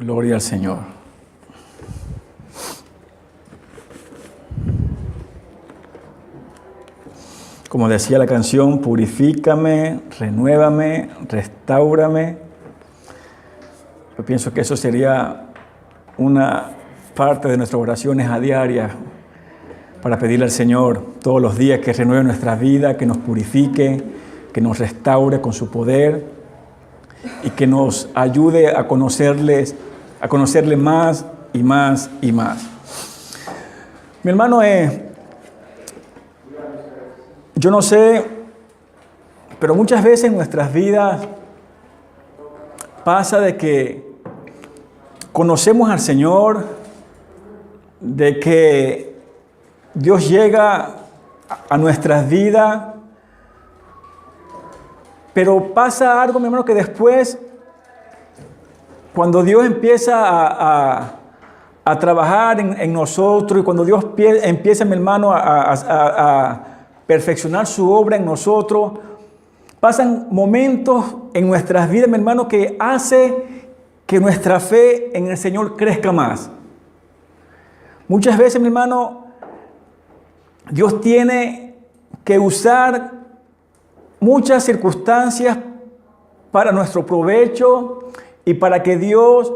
Gloria al Señor. Como decía la canción, purifícame, renuévame, restáurame. Yo pienso que eso sería una parte de nuestras oraciones a diaria para pedirle al Señor todos los días que renueve nuestra vida, que nos purifique, que nos restaure con su poder y que nos ayude a conocerle más y más y más. Mi hermano, yo no sé, pero muchas veces en nuestras vidas pasa de que conocemos al Señor, de que Dios llega a nuestras vidas, pero pasa algo, mi hermano, que después, cuando Dios empieza a trabajar en nosotros y cuando Dios empieza, mi hermano, a perfeccionar su obra en nosotros, pasan momentos en nuestras vidas, mi hermano, que hace que nuestra fe en el Señor crezca más. Muchas veces, mi hermano, Dios tiene que usar muchas circunstancias para nuestro provecho y para que Dios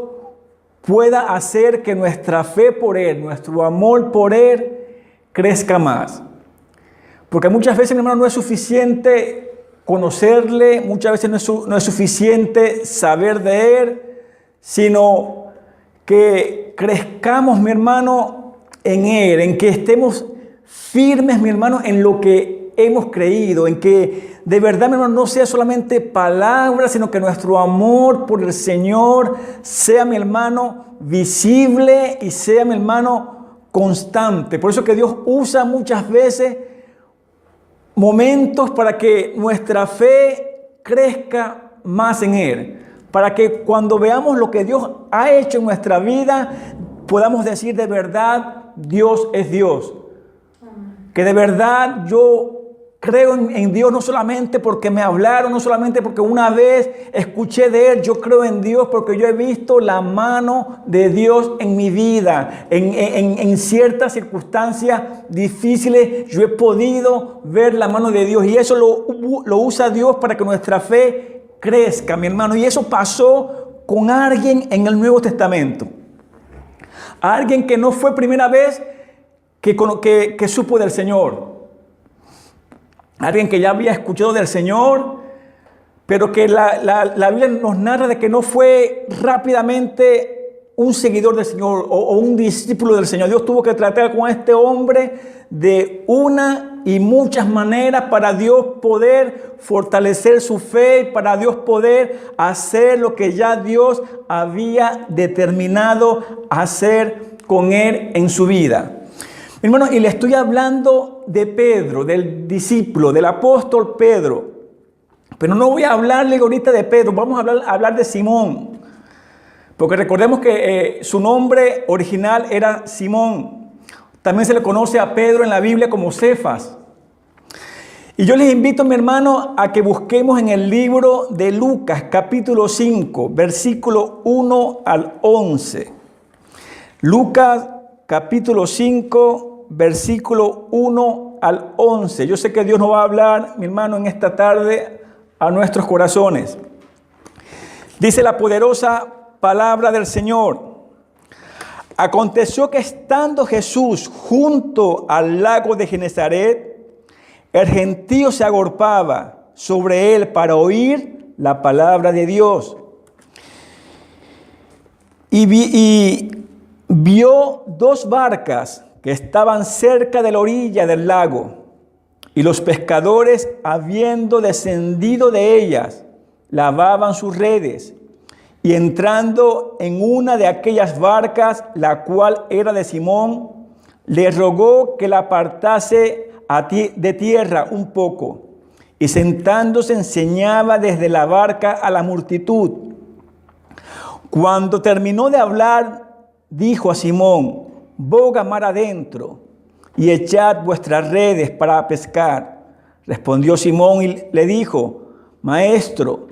pueda hacer que nuestra fe por Él, nuestro amor por Él, crezca más. Porque muchas veces, mi hermano, no es suficiente conocerle, muchas veces no es suficiente saber de Él, sino que crezcamos, mi hermano, en Él, en que estemos firmes, mi hermano, en lo que hemos creído, en que de verdad, mi hermano, no sea solamente palabras, sino que nuestro amor por el Señor sea, mi hermano, visible y sea, mi hermano, constante. Por eso que Dios usa muchas veces momentos para que nuestra fe crezca más en Él, para que cuando veamos lo que Dios ha hecho en nuestra vida, podamos decir de verdad, Dios es Dios. Que de verdad yo creo en Dios no solamente porque me hablaron, no solamente porque una vez escuché de Él. Yo creo en Dios porque yo he visto la mano de Dios en mi vida. En ciertas circunstancias difíciles yo he podido ver la mano de Dios. Y eso lo usa Dios para que nuestra fe crezca, mi hermano. Y eso pasó con alguien en el Nuevo Testamento. Alguien que no fue primera vez que supo del Señor. Alguien que ya había escuchado del Señor, pero que la Biblia nos narra de que no fue rápidamente un seguidor del Señor o un discípulo del Señor. Dios tuvo que tratar con este hombre de una y muchas maneras para Dios poder fortalecer su fe, para Dios poder hacer lo que ya Dios había determinado hacer con él en su vida. Hermano, y le estoy hablando de Pedro, del discípulo, del apóstol Pedro. Pero no voy a hablarle ahorita de Pedro, vamos a hablar de Simón. Porque recordemos que su nombre original era Simón. También se le conoce a Pedro en la Biblia como Cefas. Y yo les invito, mi hermano, a que busquemos en el libro de Lucas, capítulo 5, versículo 1 al 11. Lucas, capítulo 5, versículo 1 al 11. Yo sé que Dios nos va a hablar, mi hermano, en esta tarde a nuestros corazones. Dice la poderosa palabra del Señor. Aconteció que estando Jesús junto al lago de Genesaret, el gentío se agolpaba sobre él para oír la palabra de Dios. Y vio dos barcas que estaban cerca de la orilla del lago, y los pescadores, habiendo descendido de ellas, lavaban sus redes. Y entrando en una de aquellas barcas, la cual era de Simón, le rogó que la apartase de tierra un poco. Y sentándose enseñaba desde la barca a la multitud. Cuando terminó de hablar, dijo a Simón: boga mar adentro y echad vuestras redes para pescar. Respondió Simón y le dijo: Maestro,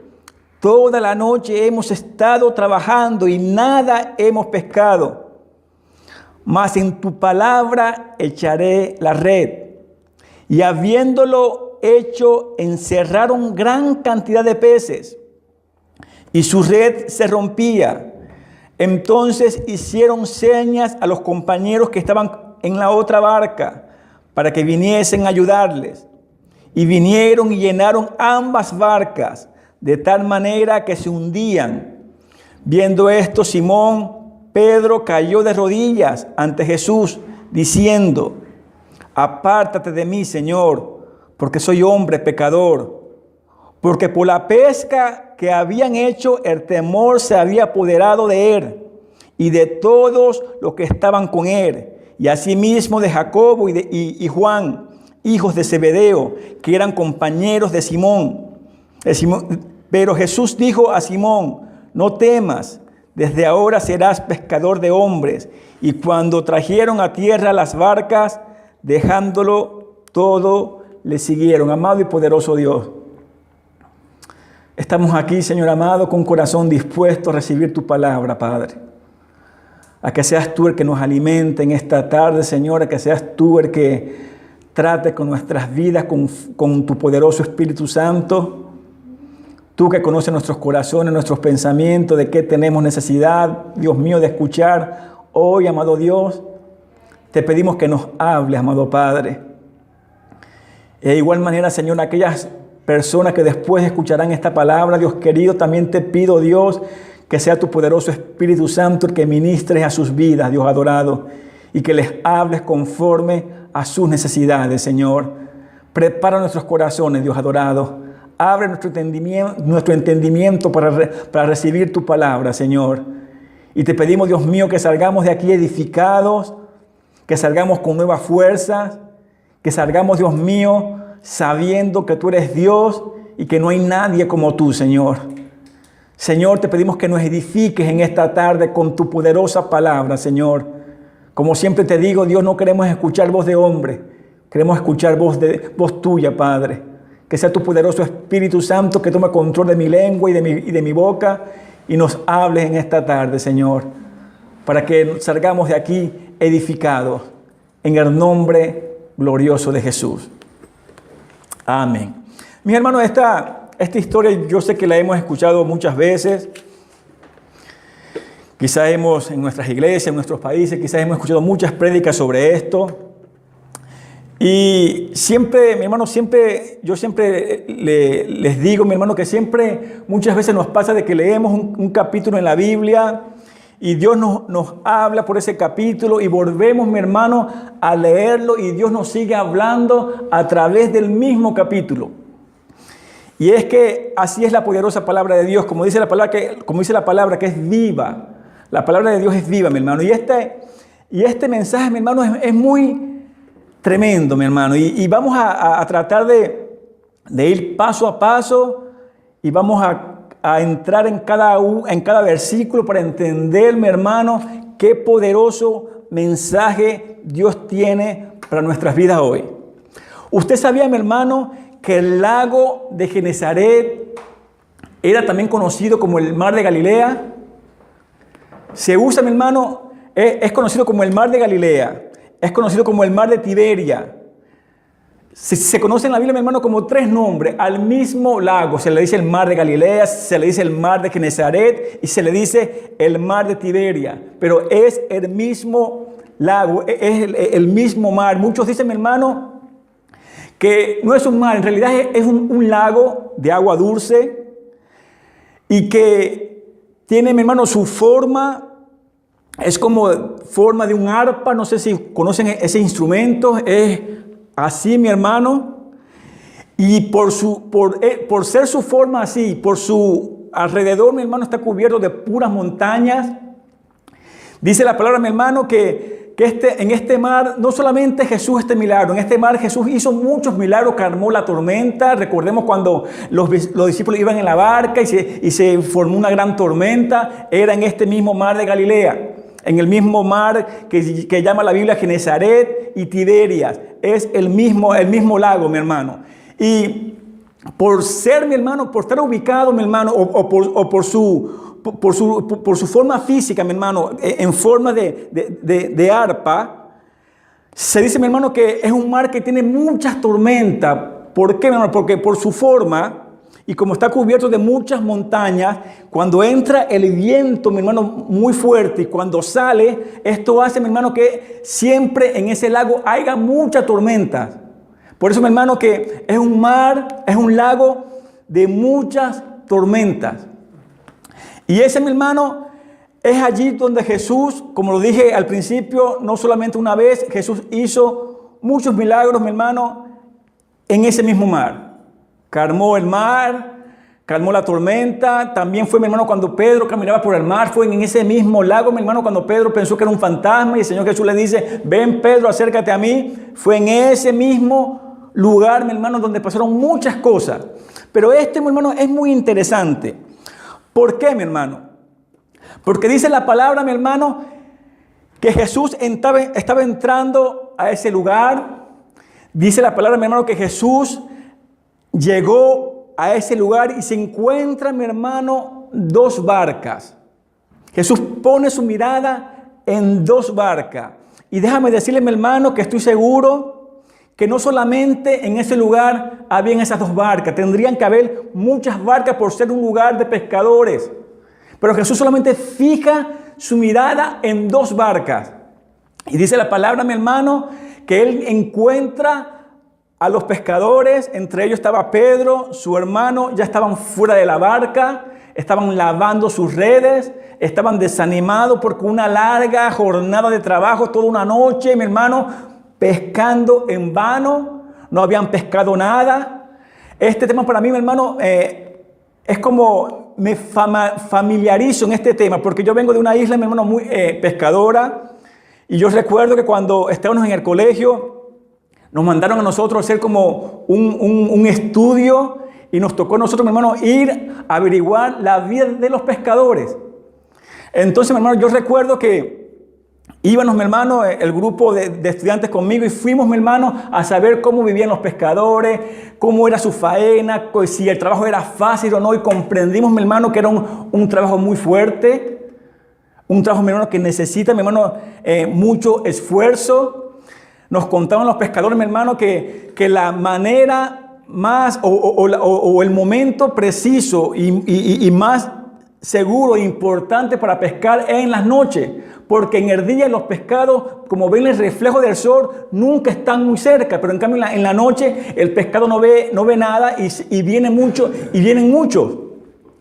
Toda la noche hemos estado trabajando y nada hemos pescado. Mas en tu palabra echaré la red. Y habiéndolo hecho, encerraron gran cantidad de peces, y su red se rompía. Entonces hicieron señas a los compañeros que estaban en la otra barca, para que viniesen a ayudarles. Y vinieron y llenaron ambas barcas, de tal manera que se hundían. Viendo esto, Simón Pedro cayó de rodillas ante Jesús, diciendo: apártate de mí, Señor, porque soy hombre pecador. Porque por la pesca que habían hecho, el temor se había apoderado de él y de todos los que estaban con él, y asimismo de Jacobo y Juan, hijos de Zebedeo, que eran compañeros de Simón. Pero Jesús dijo a Simón: no temas, desde ahora serás pescador de hombres. Y cuando trajeron a tierra las barcas, dejándolo todo, le siguieron. Amado y poderoso Dios, estamos aquí, Señor amado, con corazón dispuesto a recibir tu palabra, Padre. A que seas tú el que nos alimente en esta tarde, Señor, a que seas tú el que trate con nuestras vidas, con tu poderoso Espíritu Santo. Tú que conoces nuestros corazones, nuestros pensamientos, de qué tenemos necesidad, Dios mío, de escuchar hoy, amado Dios. Te pedimos que nos hables, amado Padre. De igual manera, Señor, aquellas personas que después escucharán esta palabra, Dios querido, también te pido, Dios, que sea tu poderoso Espíritu Santo el que ministres a sus vidas, Dios adorado, y que les hables conforme a sus necesidades, Señor. Prepara nuestros corazones, Dios adorado. Abre nuestro entendimiento para recibir tu palabra, Señor. Y te pedimos, Dios mío, que salgamos de aquí edificados, que salgamos con nuevas fuerzas, que salgamos, Dios mío, sabiendo que tú eres Dios y que no hay nadie como tú, Señor. Señor, te pedimos que nos edifiques en esta tarde con tu poderosa palabra, Señor. Como siempre te digo, Dios, no queremos escuchar voz de hombre, queremos escuchar voz tuya, Padre. Que sea tu poderoso Espíritu Santo que tome control de mi lengua y de mi boca y nos hables en esta tarde, Señor, para que salgamos de aquí edificados en el nombre glorioso de Jesús. Amén. Mis hermanos, esta historia yo sé que la hemos escuchado muchas veces. Quizás en nuestras iglesias, en nuestros países, quizás hemos escuchado muchas prédicas sobre esto. Y siempre, mi hermano, yo siempre les digo, mi hermano, que muchas veces nos pasa de que leemos un capítulo en la Biblia y Dios nos habla por ese capítulo y volvemos, mi hermano, a leerlo y Dios nos sigue hablando a través del mismo capítulo. Y es que así es la poderosa palabra de Dios, como dice la palabra que es viva. La palabra de Dios es viva, mi hermano. Y este mensaje, mi hermano, es muy tremendo, mi hermano. Y vamos a tratar de ir paso a paso y vamos a entrar en cada versículo para entender, mi hermano, qué poderoso mensaje Dios tiene para nuestras vidas hoy. Usted sabía, mi hermano, que el lago de Genesaret era también conocido como el mar de Galilea. Se usa, mi hermano, es conocido como el mar de Galilea, es conocido como el mar de Tiberia. Se conoce en la Biblia, mi hermano, como 3 nombres al mismo lago. Se le dice el mar de Galilea, se le dice el mar de Genesaret y se le dice el mar de Tiberia. Pero es el mismo lago, es el mismo mar. Muchos dicen, mi hermano, que no es un mar, en realidad es un lago de agua dulce y que tiene, mi hermano, su forma, es como forma de un arpa. No sé si conocen ese instrumento, es así, mi hermano, y por ser su forma así, por su alrededor, mi hermano, está cubierto de puras montañas. Dice la palabra, mi hermano, que en este mar, no solamente Jesús milagro, en este mar Jesús hizo muchos milagros, calmó la tormenta. Recordemos cuando los discípulos iban en la barca y se formó una gran tormenta, era en este mismo mar de Galilea. En el mismo mar que llama la Biblia Genesaret y Tiberias. Es el mismo lago, mi hermano. Y por ser, mi hermano, por estar ubicado, mi hermano, o por su forma física, mi hermano, en forma de arpa, se dice, mi hermano, que es un mar que tiene muchas tormentas. ¿Por qué, mi hermano? Porque por su forma y como está cubierto de muchas montañas, cuando entra el viento, mi hermano, muy fuerte, y cuando sale, esto hace, mi hermano, que siempre en ese lago haya muchas tormentas. Por eso, mi hermano, que es un mar, es un lago de muchas tormentas. Y ese, mi hermano, es allí donde Jesús, como lo dije al principio, no solamente una vez, Jesús hizo muchos milagros, mi hermano, en ese mismo mar. Calmó el mar, calmó la tormenta. También fue, mi hermano, cuando Pedro caminaba por el mar, fue en ese mismo lago, mi hermano, cuando Pedro pensó que era un fantasma y el Señor Jesús le dice, ven Pedro, acércate a mí. Fue en ese mismo lugar, mi hermano, donde pasaron muchas cosas. Pero mi hermano, es muy interesante. ¿Por qué, mi hermano? Porque dice la palabra, mi hermano, que Jesús estaba entrando a ese lugar. Dice la palabra, mi hermano, que Jesús llegó a ese lugar y se encuentra, mi hermano, dos barcas. Jesús pone su mirada en dos barcas. Y déjame decirle, mi hermano, que estoy seguro que no solamente en ese lugar habían esas dos barcas. Tendrían que haber muchas barcas por ser un lugar de pescadores. Pero Jesús solamente fija su mirada en dos barcas. Y dice la palabra, mi hermano, que Él encuentra a los pescadores. Entre ellos estaba Pedro, su hermano. Ya estaban fuera de la barca, estaban lavando sus redes, estaban desanimados porque una larga jornada de trabajo, toda una noche, mi hermano, pescando en vano. No habían pescado nada. Este tema para mí, mi hermano, es como me familiarizo en este tema, porque yo vengo de una isla, mi hermano, muy pescadora. Y yo recuerdo que cuando estábamos en el colegio, nos mandaron a nosotros a hacer como un estudio, y nos tocó a nosotros, mi hermano, ir a averiguar la vida de los pescadores. Entonces, mi hermano, yo recuerdo que íbamos, mi hermano, el grupo de estudiantes conmigo, y fuimos, mi hermano, a saber cómo vivían los pescadores, cómo era su faena, si el trabajo era fácil o no, y comprendimos, mi hermano, que era un trabajo muy fuerte, un trabajo, mi hermano, que necesita, mi hermano, mucho esfuerzo. Nos contaban los pescadores, mi hermano, que la manera más o el momento preciso y más seguro e importante para pescar es en las noches, porque en el día los pescados, como ven el reflejo del sol, nunca están muy cerca, pero en cambio en la noche el pescado no ve nada y vienen muchos.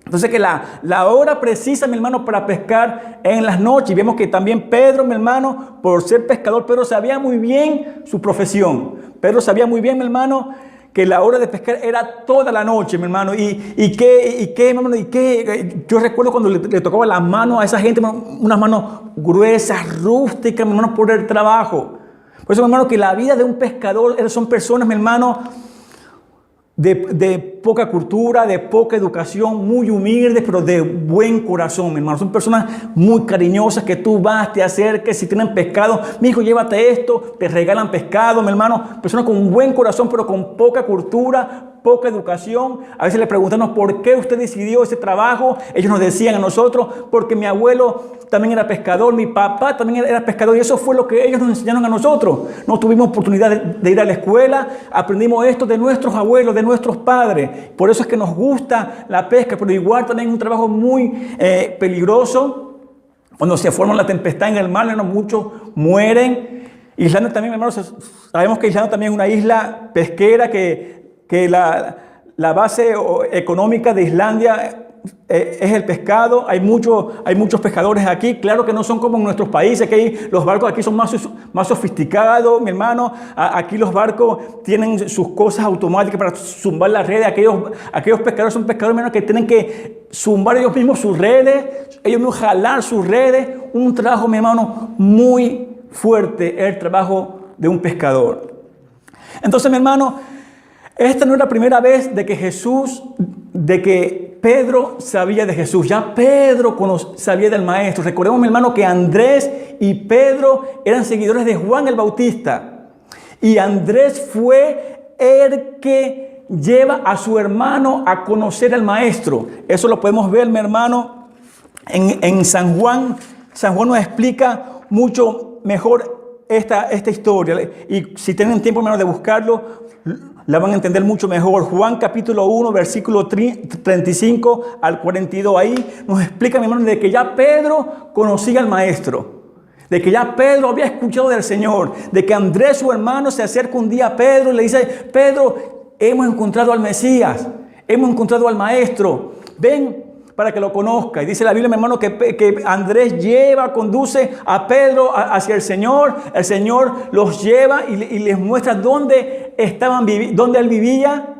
Entonces que la hora precisa, mi hermano, para pescar en las noches. Y vemos que también Pedro, mi hermano, por ser pescador, Pedro sabía muy bien su profesión. Pedro sabía muy bien, mi hermano, que la hora de pescar era toda la noche, mi hermano. Y yo recuerdo cuando le tocaba las manos a esa gente, unas manos gruesas, rústicas, mi hermano, por el trabajo. Por eso, mi hermano, que la vida de un pescador son personas, mi hermano, de poca cultura, de poca educación, muy humildes, pero de buen corazón, mi hermano. Son personas muy cariñosas que tú vas, te acerques, si tienen pescado, mi hijo, llévate esto, te regalan pescado, mi hermano. Personas con un buen corazón, pero con poca cultura, poca educación. A veces le preguntamos, ¿por qué usted decidió ese trabajo? Ellos nos decían a nosotros, porque mi abuelo también era pescador, mi papá también era pescador, y eso fue lo que ellos nos enseñaron a nosotros. No tuvimos oportunidad de ir a la escuela, aprendimos esto de nuestros abuelos, de nuestros padres. Por eso es que nos gusta la pesca, pero igual también es un trabajo muy peligroso. Cuando se forma la tempestad en el mar, hermano, muchos mueren. Islandia también, hermanos, sabemos que Islandia también es una isla pesquera, que la base económica de Islandia es el pescado. Hay muchos pescadores aquí. Claro que no son como en nuestros países, que los barcos aquí son más sofisticados, mi hermano. Aquí los barcos tienen sus cosas automáticas para zumbar las redes. Aquellos pescadores son pescadores, mi hermano, que tienen que zumbar ellos mismos sus redes, ellos mismos jalar sus redes. Un trabajo, mi hermano, muy fuerte, el trabajo de un pescador. Entonces, mi hermano, esta no es la primera vez de que Pedro sabía de Jesús. Ya Pedro sabía del Maestro. Recordemos, mi hermano, que Andrés y Pedro eran seguidores de Juan el Bautista. Y Andrés fue el que lleva a su hermano a conocer al maestro. Eso lo podemos ver, mi hermano, en San Juan. San Juan nos explica mucho mejor esta historia. Y si tienen tiempo, hermano, de buscarlo, la van a entender mucho mejor. Juan capítulo 1, versículo 35 al 42. Ahí nos explica, mi hermano, de que ya Pedro conocía al maestro. De que ya Pedro había escuchado del Señor. De que Andrés, su hermano, se acerca un día a Pedro y le dice: Pedro, hemos encontrado al Mesías. Hemos encontrado al maestro. Ven para que lo conozca. Y dice la Biblia, mi hermano, que Andrés conduce a Pedro hacia el Señor. El Señor los lleva y les muestra dónde él vivía.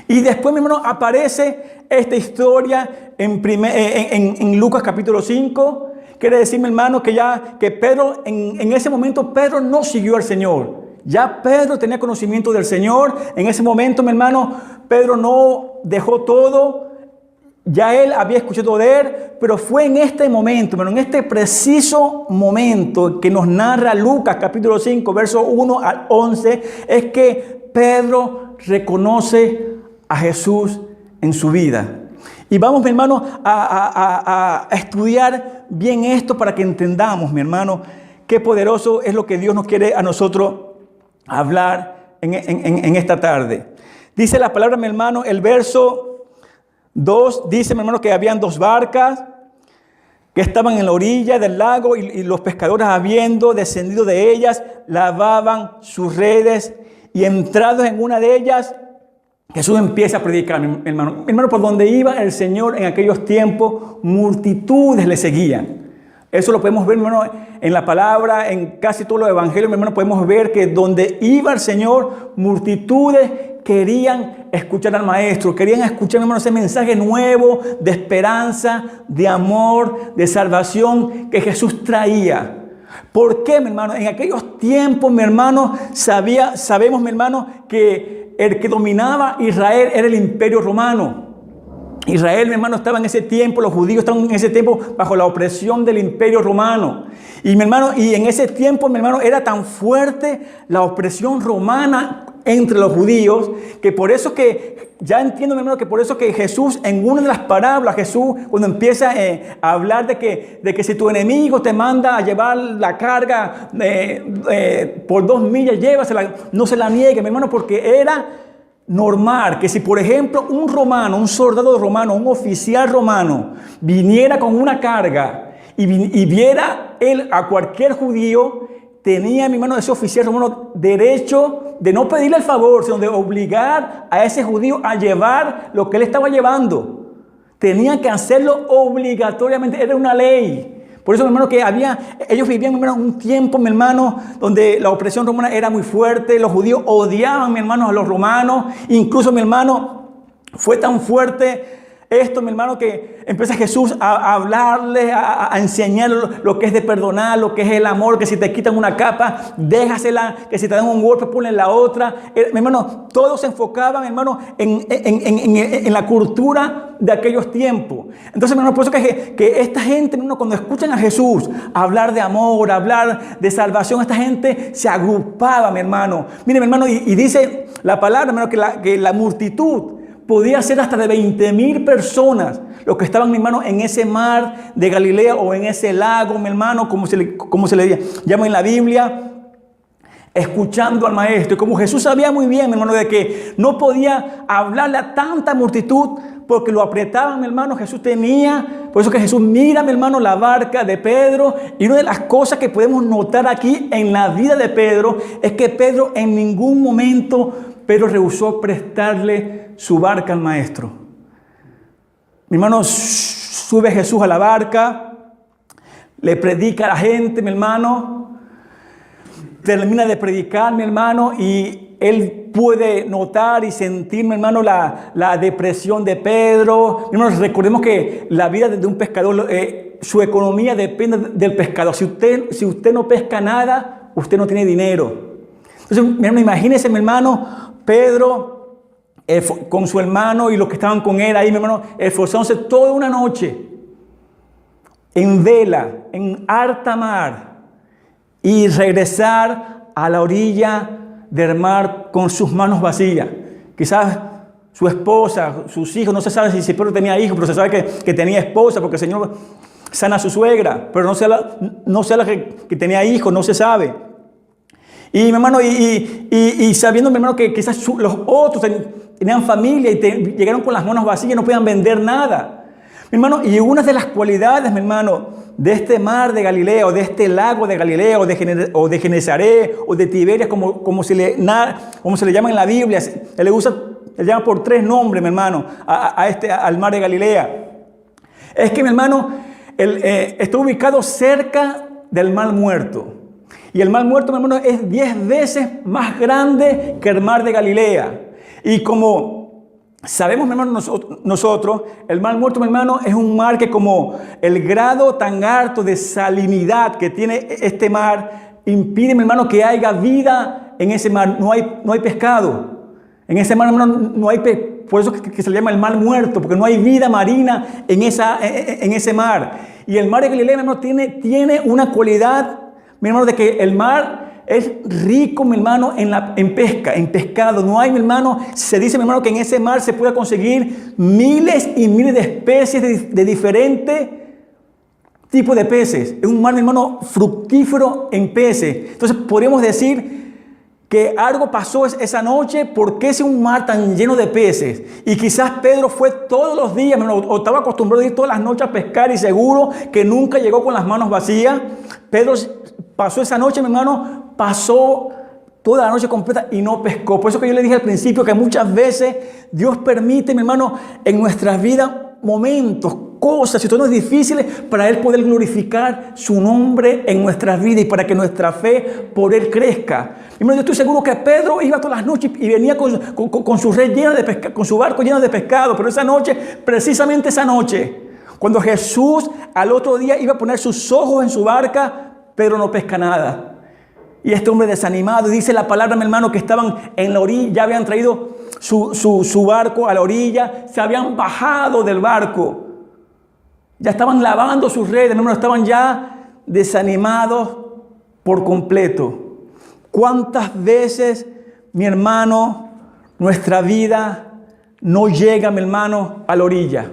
Y después, mi hermano, aparece esta historia en Lucas capítulo 5. Quiere decir, mi hermano, que Pedro, en ese momento, Pedro no siguió al Señor. Ya Pedro tenía conocimiento del Señor. En ese momento, mi hermano, Pedro no dejó todo. Ya él había escuchado de él, pero fue en este momento, hermano, en este preciso momento que nos narra Lucas capítulo 5, versos 1 al 11, es que Pedro reconoce a Jesús en su vida. Y vamos, mi hermano, a estudiar bien esto para que entendamos, mi hermano, qué poderoso es lo que Dios nos quiere a nosotros hablar en esta tarde. Dice la palabra, mi hermano, el verso 2, dice, mi hermano, que habían 2 barcas que estaban en la orilla del lago y los pescadores, habiendo descendido de ellas, lavaban sus redes, y entrados en una de ellas, Jesús empieza a predicar, mi hermano. Mi hermano, por donde iba el Señor en aquellos tiempos, multitudes le seguían. Eso lo podemos ver, mi hermano, en la palabra, en casi todos los evangelios, mi hermano, podemos ver que donde iba el Señor, multitudes querían escuchar al maestro, querían escuchar, mi hermano, ese mensaje nuevo de esperanza, de amor, de salvación que Jesús traía. ¿Por qué, mi hermano? En aquellos tiempos, mi hermano, sabemos, mi hermano, que el que dominaba Israel era el Imperio Romano. Israel, mi hermano, estaba en ese tiempo, los judíos estaban en ese tiempo bajo la opresión del Imperio Romano. Y mi hermano, y en ese tiempo, mi hermano, era tan fuerte la opresión romana entre los judíos, que por eso que, ya entiendo, mi hermano, que por eso que Jesús, en una de las parábolas, Jesús, cuando empieza a hablar de que si tu enemigo te manda a llevar la carga por 2 millas, llévasela, no se la niegue, mi hermano, porque era normal que si, por ejemplo, un romano, un soldado romano, un oficial romano viniera con una carga y viera él a cualquier judío, tenía, mi hermano, ese oficial romano derecho de no pedirle el favor, sino de obligar a ese judío a llevar lo que él estaba llevando. Tenía que hacerlo obligatoriamente, era una ley. Por eso, mi hermano, que ellos vivían, mi hermano, un tiempo, mi hermano, donde la opresión romana era muy fuerte. Los judíos odiaban, mi hermano, a los romanos. Incluso, mi hermano, fue tan fuerte esto, mi hermano, que empieza Jesús a hablarle, a enseñar lo que es de perdonar, lo que es el amor, que si te quitan una capa, déjasela, que si te dan un golpe, ponle la otra. Mi hermano, todo se enfocaba, mi hermano, en la cultura de aquellos tiempos. Entonces, mi hermano, por eso que esta gente, mi hermano, cuando escuchan a Jesús hablar de amor, hablar de salvación, esta gente se agrupaba, mi hermano. Mire, mi hermano, y dice la palabra, mi hermano, que la multitud podía ser hasta de 20,000 personas los que estaban, mi hermano, en ese mar de Galilea o en ese lago, mi hermano, como se le llama en la Biblia, escuchando al maestro. Y como Jesús sabía muy bien, mi hermano, de que no podía hablarle a tanta multitud porque lo apretaban, mi hermano, por eso que Jesús mira, mi hermano, la barca de Pedro. Y una de las cosas que podemos notar aquí en la vida de Pedro es que Pedro en ningún momento rehusó prestarle su barca al maestro. Mi hermano, sube Jesús a la barca, le predica a la gente, mi hermano, termina de predicar, mi hermano, y él puede notar y sentir, mi hermano, la depresión de Pedro. Mi hermano, recordemos que la vida de un pescador, su economía depende del pescador. Si usted no pesca nada, usted no tiene dinero. Entonces, mi hermano, imagínese, mi hermano, Pedro con su hermano y los que estaban con él ahí, mi hermano, esforzándose toda una noche en vela, en alta mar, y regresar a la orilla del mar con sus manos vacías. quizás su esposa, sus hijos, no se sabe si Pedro tenía hijos, pero se sabe que tenía esposa, porque el Señor sana a su suegra, pero no sé la que tenía hijos, no se sabe. Y mi hermano, y sabiendo, mi hermano, que quizás los otros tenían familia y llegaron con las manos vacías y no podían vender nada. Mi hermano, y una de las cualidades, mi hermano, de este mar de Galilea, o de este lago de Galilea, o de Genesaret, o de Tiberias, como se le llama en la Biblia, le llama por 3 nombres, mi hermano, al mar de Galilea. Es que, mi hermano, está ubicado cerca del Mar Muerto. Y el Mar Muerto, mi hermano, es 10 veces más grande que el mar de Galilea. Y como sabemos, mi hermano, nosotros, el Mar Muerto, mi hermano, es un mar que, como el grado tan alto de salinidad que tiene este mar, impide, mi hermano, que haya vida en ese mar. No hay pescado. En ese mar, hermano, no hay por eso que se le llama el Mar Muerto, porque no hay vida marina en ese mar. Y el mar de Galilea, mi hermano, tiene una cualidad, mi hermano, de que el mar es rico, mi hermano, en pesca, en pescado. No hay, mi hermano, se dice, mi hermano, que en ese mar se puede conseguir miles y miles de especies de diferentes tipos de peces. Es un mar, mi hermano, fructífero en peces. Entonces podríamos decir que algo pasó esa noche, porque es un mar tan lleno de peces. Y quizás Pedro fue todos los días, o estaba acostumbrado a ir todas las noches a pescar, y seguro que nunca llegó con las manos vacías. Pedro pasó esa noche, mi hermano, pasó toda la noche completa y no pescó. Por eso que yo le dije al principio que muchas veces Dios permite, mi hermano, en nuestras vidas momentos, cosas, situaciones difíciles, para Él poder glorificar su nombre en nuestras vidas y para que nuestra fe por Él crezca. Mi hermano, yo estoy seguro que Pedro iba todas las noches y venía con su red llena de pescado, con su barco lleno de pescado, pero esa noche, precisamente esa noche, cuando Jesús al otro día iba a poner sus ojos en su barca, Pedro no pesca nada. Y este hombre desanimado, dice la palabra, mi hermano, que estaban en la orilla, ya habían traído su barco a la orilla, se habían bajado del barco, ya estaban lavando sus redes, mi hermano, estaban ya desanimados por completo. ¿Cuántas veces, mi hermano, nuestra vida no llega, mi hermano, a la orilla?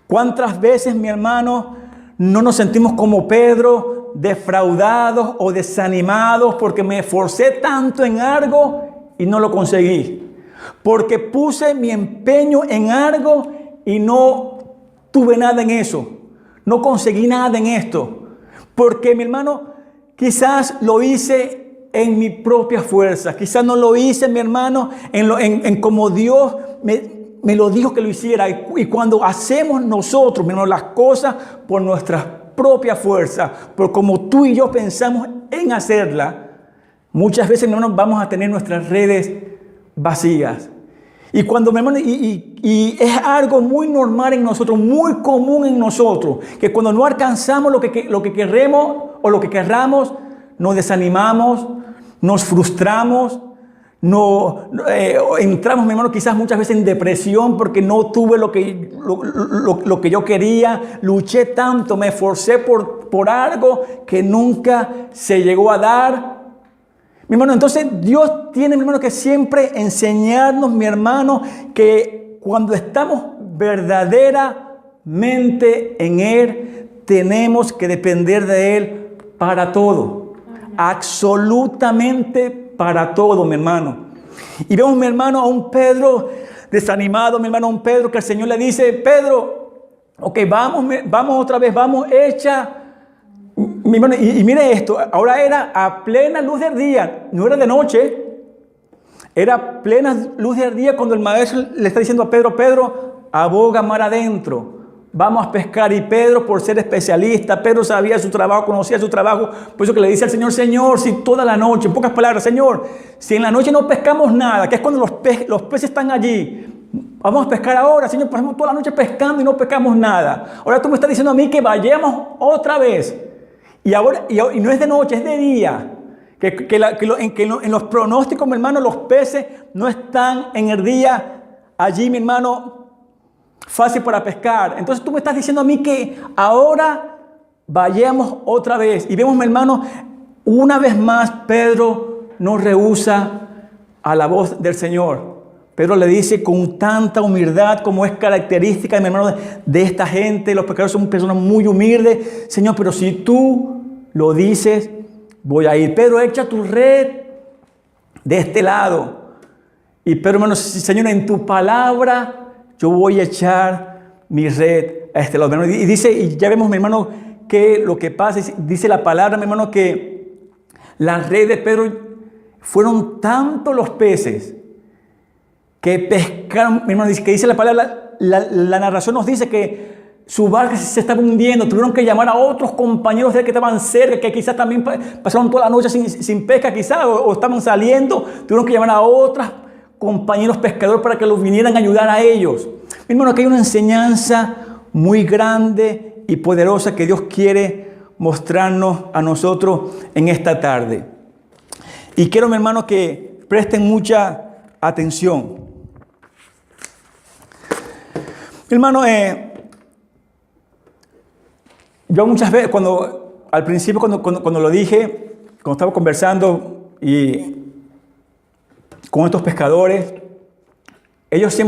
¿Cuántas veces, mi hermano, no nos sentimos como Pedro, defraudados o desanimados porque me esforcé tanto en algo y no lo conseguí? Porque puse mi empeño en algo y no tuve nada en eso. No conseguí nada en esto. Porque, mi hermano, quizás lo hice en mi propia fuerza. Quizás no lo hice, mi hermano, en como Dios me lo dijo que lo hiciera. Y cuando hacemos nosotros, mi hermano, las cosas por nuestras propias fuerzas, por como tú y yo pensamos en hacerla, muchas veces, mi hermano, vamos a tener nuestras redes vacías. Y cuando, mi hermano, y es algo muy normal en nosotros, muy común en nosotros, que cuando no alcanzamos lo que queremos o lo que querramos, nos desanimamos, nos frustramos, entramos, mi hermano, quizás muchas veces en depresión porque no tuve lo que yo quería, luché tanto, me esforcé por algo que nunca se llegó a dar. Mi hermano, entonces Dios tiene, mi hermano, que siempre enseñarnos, mi hermano, que cuando estamos verdaderamente en Él, tenemos que depender de Él para todo. Absolutamente para todo, mi hermano. Y vemos, mi hermano, a un Pedro desanimado, mi hermano, a un Pedro que el Señor le dice: Pedro, ok, vamos otra vez, vamos, echa. Mi hermano, y mire esto, ahora era a plena luz del día, no era de noche, era plena luz del día cuando el maestro le está diciendo a Pedro: Pedro, aboga mar adentro, vamos a pescar. Y Pedro, por ser especialista, Pedro sabía su trabajo, conocía su trabajo, por eso que le dice al Señor: Señor, si toda la noche, en pocas palabras, Señor, si en la noche no pescamos nada, que es cuando los peces están allí, vamos a pescar ahora, Señor, pasamos toda la noche pescando y no pescamos nada. Ahora tú me estás diciendo a mí que vayamos otra vez. Y no es de noche, es de día. En los pronósticos, mi hermano, los peces no están en el día allí, mi hermano, fácil para pescar. Entonces tú me estás diciendo a mí que ahora vayamos otra vez. Y vemos, mi hermano, una vez más Pedro no rehúsa a la voz del Señor. Pedro le dice con tanta humildad como es característica, mi hermano, de esta gente. Los pescadores son personas muy humildes. Señor, pero si tú lo dices, voy a ir. Pedro, echa tu red de este lado. Y Pedro, hermano, Señor, en tu palabra yo voy a echar mi red a este lado. Y dice, y ya vemos, mi hermano, que lo que pasa, dice la palabra, mi hermano, que la red de Pedro fueron tantos los peces que pescaron, mi hermano, que dice la palabra, la narración nos dice que su barca se estaba hundiendo, tuvieron que llamar a otros compañeros de él que estaban cerca, que quizás también pasaron toda la noche sin pesca, quizás, o estaban saliendo, tuvieron que llamar a otros compañeros pescadores para que los vinieran a ayudar a ellos. Mi hermano, aquí hay una enseñanza muy grande y poderosa que Dios quiere mostrarnos a nosotros en esta tarde. Y quiero, mi hermano, que presten mucha atención. Mi hermano, yo muchas veces, al principio cuando lo dije, cuando estaba conversando con estos pescadores, ellos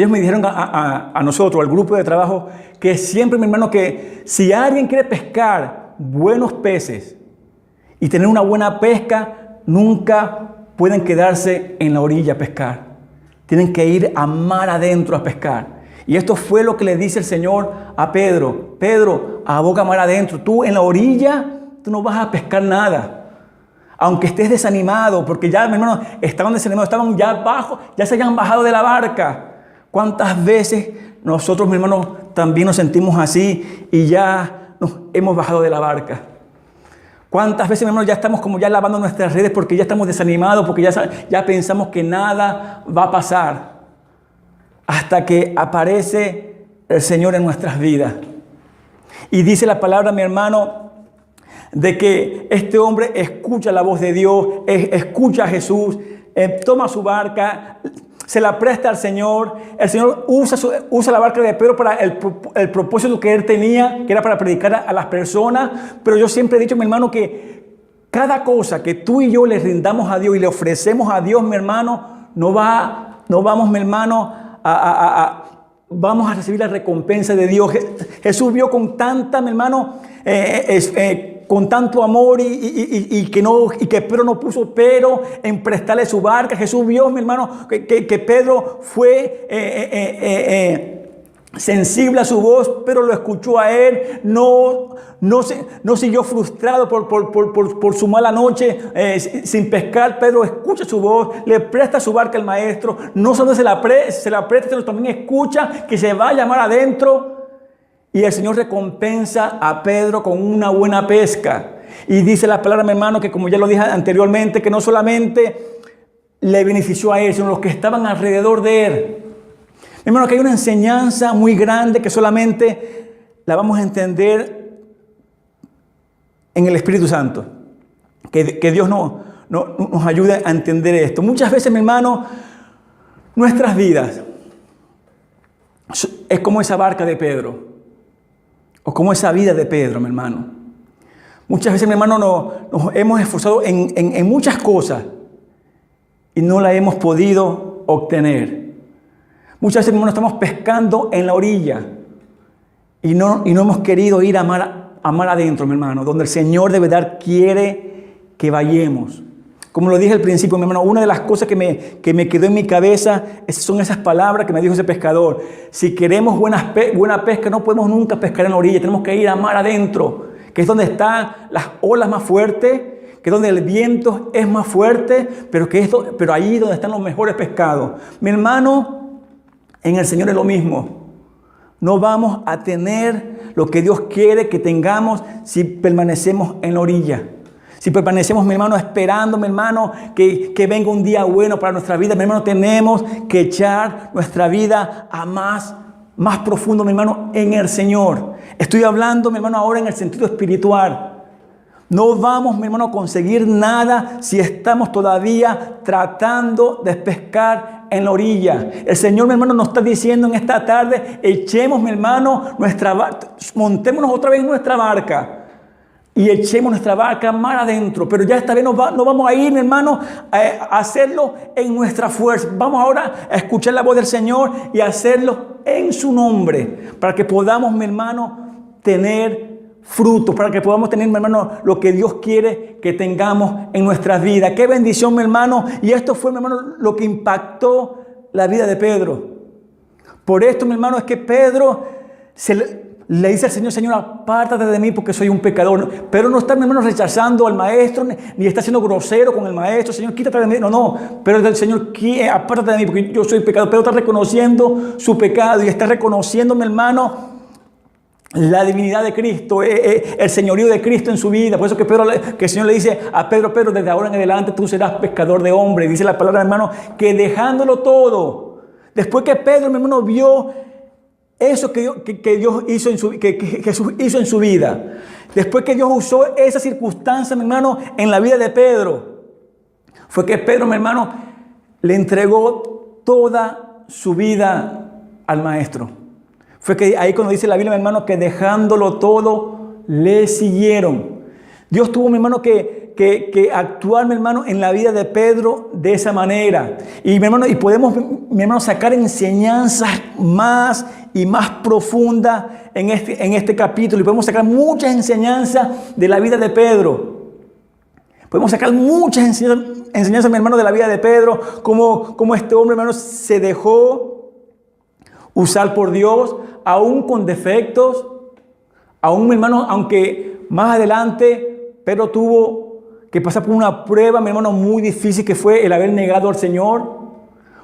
me dijeron a nosotros, al grupo de trabajo, que siempre, mi hermano, que si alguien quiere pescar buenos peces y tener una buena pesca, nunca pueden quedarse en la orilla a pescar. Tienen que ir a mar adentro a pescar. Y esto fue lo que le dice el Señor a Pedro. Pedro, aboga mar adentro. Tú en la orilla, tú no vas a pescar nada. Aunque estés desanimado, porque ya, mi hermano, estaban desanimados, estaban ya abajo, ya se habían bajado de la barca. ¿Cuántas veces nosotros, mi hermano, también nos sentimos así y ya nos hemos bajado de la barca? ¿Cuántas veces, mi hermano, ya estamos como ya lavando nuestras redes porque ya estamos desanimados, porque ya pensamos que nada va a pasar? Hasta que aparece el Señor en nuestras vidas. Y dice la palabra, mi hermano, de que este hombre escucha la voz de Dios, escucha a Jesús, toma su barca, se la presta al Señor. El Señor usa la barca de Pedro para el propósito que él tenía, que era para predicar a las personas. Pero yo siempre he dicho, mi hermano, que cada cosa que tú y yo le rindamos a Dios y le ofrecemos a Dios, mi hermano, no vamos, mi hermano, vamos a recibir la recompensa de Dios. Jesús vio con tanta, mi hermano, con tanto amor y que Pedro no puso pero en prestarle su barca. Jesús vio, mi hermano, que Pedro fue sensible a su voz, pero lo escuchó a él. No siguió frustrado por su mala noche sin pescar. Pedro escucha su voz, le presta su barca al maestro. No solo se la presta, sino también escucha que se va a llamar adentro. Y el Señor recompensa a Pedro con una buena pesca. Y dice la palabra, mi hermano, que como ya lo dije anteriormente, que no solamente le benefició a él, sino a los que estaban alrededor de él. Mi hermano, que hay una enseñanza muy grande que solamente la vamos a entender en el Espíritu Santo. Que Dios nos ayude a entender esto. Muchas veces, mi hermano, nuestras vidas es como esa barca de Pedro. O como esa vida de Pedro, mi hermano. Muchas veces, mi hermano, nos hemos esforzado en muchas cosas y no la hemos podido obtener. Muchas veces, mi hermano, estamos pescando en la orilla y no hemos querido ir a mar adentro, mi hermano, donde el Señor de verdad quiere que vayamos. Como lo dije al principio, mi hermano, una de las cosas que me quedó en mi cabeza son esas palabras que me dijo ese pescador. Si queremos buena pesca, no podemos nunca pescar en la orilla, tenemos que ir a mar adentro, que es donde están las olas más fuertes, que es donde el viento es más fuerte, pero ahí es donde están los mejores pescados. Mi hermano, en el Señor es lo mismo. No vamos a tener lo que Dios quiere que tengamos si permanecemos en la orilla. Si permanecemos, mi hermano, esperando, mi hermano, que venga un día bueno para nuestra vida, mi hermano, tenemos que echar nuestra vida a más profundo, mi hermano, en el Señor. Estoy hablando, mi hermano, ahora en el sentido espiritual. No vamos, mi hermano, a conseguir nada si estamos todavía tratando de pescar en la orilla. El Señor, mi hermano, nos está diciendo en esta tarde, echemos, mi hermano, montémonos otra vez en nuestra barca. y echemos nuestra barca mar adentro. Pero ya esta vez no vamos a ir, mi hermano, a hacerlo en nuestra fuerza. Vamos ahora a escuchar la voz del Señor y a hacerlo en su nombre, para que podamos, mi hermano, tener frutos, para que podamos tener, mi hermano, lo que Dios quiere que tengamos en nuestras vidas. Qué bendición, mi hermano. Y esto fue, mi hermano, lo que impactó la vida de Pedro. Por esto, mi hermano, es que Pedro le dice al Señor: Señor, apártate de mí porque soy un pecador. Pero no está, mi hermano, rechazando al maestro, ni está siendo grosero con el maestro. Señor, quítate de mí. No. Pero el Señor: apártate de mí porque yo soy pecador. Pero está reconociendo su pecado y está reconociendo, mi hermano, la divinidad de Cristo, el señorío de Cristo en su vida. Por eso que el Señor le dice a Pedro: Pedro, desde ahora en adelante tú serás pescador de hombres. Dice la palabra, hermano, que dejándolo todo, después que Pedro, mi hermano, vio eso que Dios hizo que Jesús hizo en su vida, después que Dios usó esa circunstancia, mi hermano, en la vida de Pedro, fue que Pedro, mi hermano, le entregó toda su vida al maestro. Fue que ahí cuando dice la Biblia, mi hermano, que dejándolo todo, le siguieron. Dios tuvo, mi hermano, que actuar, mi hermano, en la vida de Pedro de esa manera. Y, mi hermano, y podemos, mi hermano, sacar enseñanzas más y más profundas en este capítulo. Y podemos sacar muchas enseñanzas de la vida de Pedro. Podemos sacar muchas enseñanzas, mi hermano, de la vida de Pedro. Como este hombre, hermano, se dejó usar por Dios, aún con defectos, aún, mi hermano, aunque más adelante Pedro tuvo que pasar por una prueba, mi hermano, muy difícil, que fue el haber negado al Señor.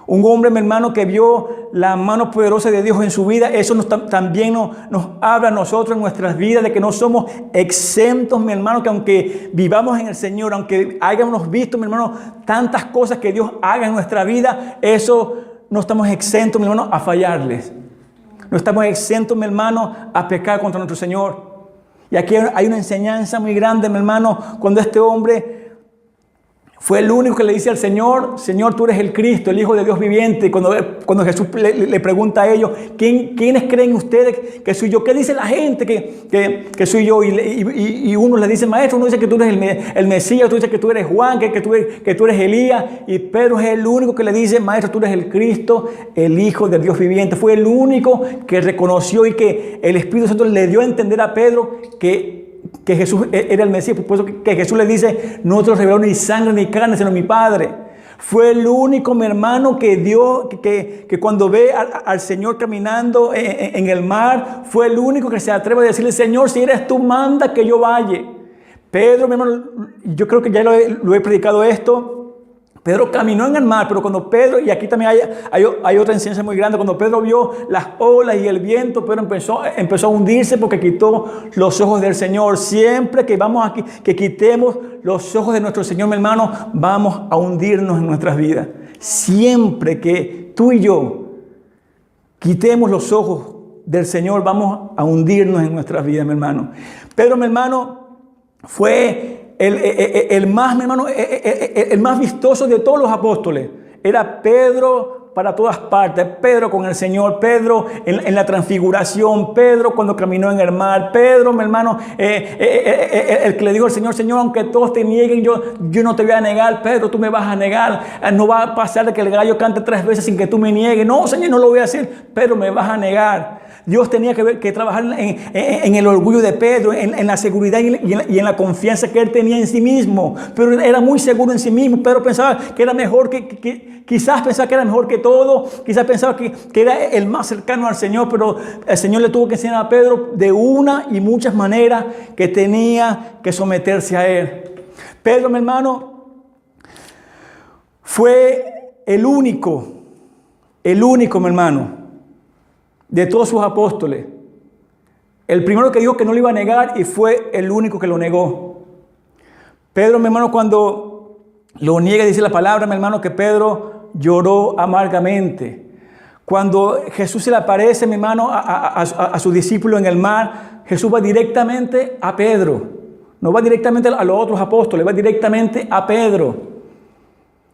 Un hombre, mi hermano, que vio la mano poderosa de Dios en su vida. Eso también nos habla a nosotros en nuestras vidas, de que no somos exentos, mi hermano, que aunque vivamos en el Señor, aunque hayamos visto, mi hermano, tantas cosas que Dios haga en nuestra vida, eso no estamos exentos, mi hermano, a fallarles. No estamos exentos, mi hermano, a pecar contra nuestro Señor. Y aquí hay una enseñanza muy grande, mi hermano, cuando este hombre fue el único que le dice al Señor: Señor, tú eres el Cristo, el Hijo de Dios viviente. Cuando Jesús le pregunta a ellos: ¿quiénes creen ustedes que soy yo? ¿Qué dice la gente que soy yo? Y uno le dice: Maestro, uno dice que tú eres el Mesías, tú dices que tú eres Juan, que tú eres Elías. Y Pedro es el único que le dice: Maestro, tú eres el Cristo, el Hijo del Dios viviente. Fue el único que reconoció y que el Espíritu Santo le dio a entender a Pedro que Jesús era el Mesías. Por eso que Jesús le dice: no te lo reveló ni sangre ni carne, sino mi Padre. Fue el único, mi hermano, que cuando ve al Señor caminando en el mar, fue el único que se atreve a decirle: Señor, si eres tú, manda que yo vaya. Pedro, mi hermano, yo creo que ya lo he predicado esto. Pedro caminó en el mar, pero cuando Pedro, y aquí también hay otra enseñanza muy grande, cuando Pedro vio las olas y el viento, Pedro empezó a hundirse porque quitó los ojos del Señor. Siempre que vamos aquí, que quitemos los ojos de nuestro Señor, mi hermano, vamos a hundirnos en nuestras vidas. Siempre que tú y yo quitemos los ojos del Señor, vamos a hundirnos en nuestras vidas, mi hermano. Pedro, mi hermano, fue el más, mi hermano, el más vistoso de todos los apóstoles. Era Pedro para todas partes. Pedro con el Señor, Pedro en la transfiguración, Pedro cuando caminó en el mar, Pedro, mi hermano, el que le dijo al Señor: Señor, aunque todos te nieguen, yo no te voy a negar. Pedro, tú me vas a negar. No va a pasar de que el gallo cante 3 veces sin que tú me niegues. No, Señor, no lo voy a hacer. Pedro, me vas a negar. Dios tenía que trabajar en el orgullo de Pedro, en la seguridad y en la confianza que él tenía en sí mismo. Pero era muy seguro en sí mismo. Pedro pensaba que era mejor quizás pensaba que era mejor que todo. Quizás pensaba que era el más cercano al Señor. Pero el Señor le tuvo que enseñar a Pedro de una y muchas maneras que tenía que someterse a él. Pedro, mi hermano, fue el único, mi hermano, de todos sus apóstoles, el primero que dijo que no lo iba a negar, y fue el único que lo negó. Pedro, mi hermano, cuando lo niega, dice la palabra, mi hermano, que Pedro lloró amargamente. Cuando Jesús se le aparece, mi hermano, a su discípulo en el mar, Jesús va directamente a Pedro. No va directamente a los otros apóstoles, va directamente a Pedro.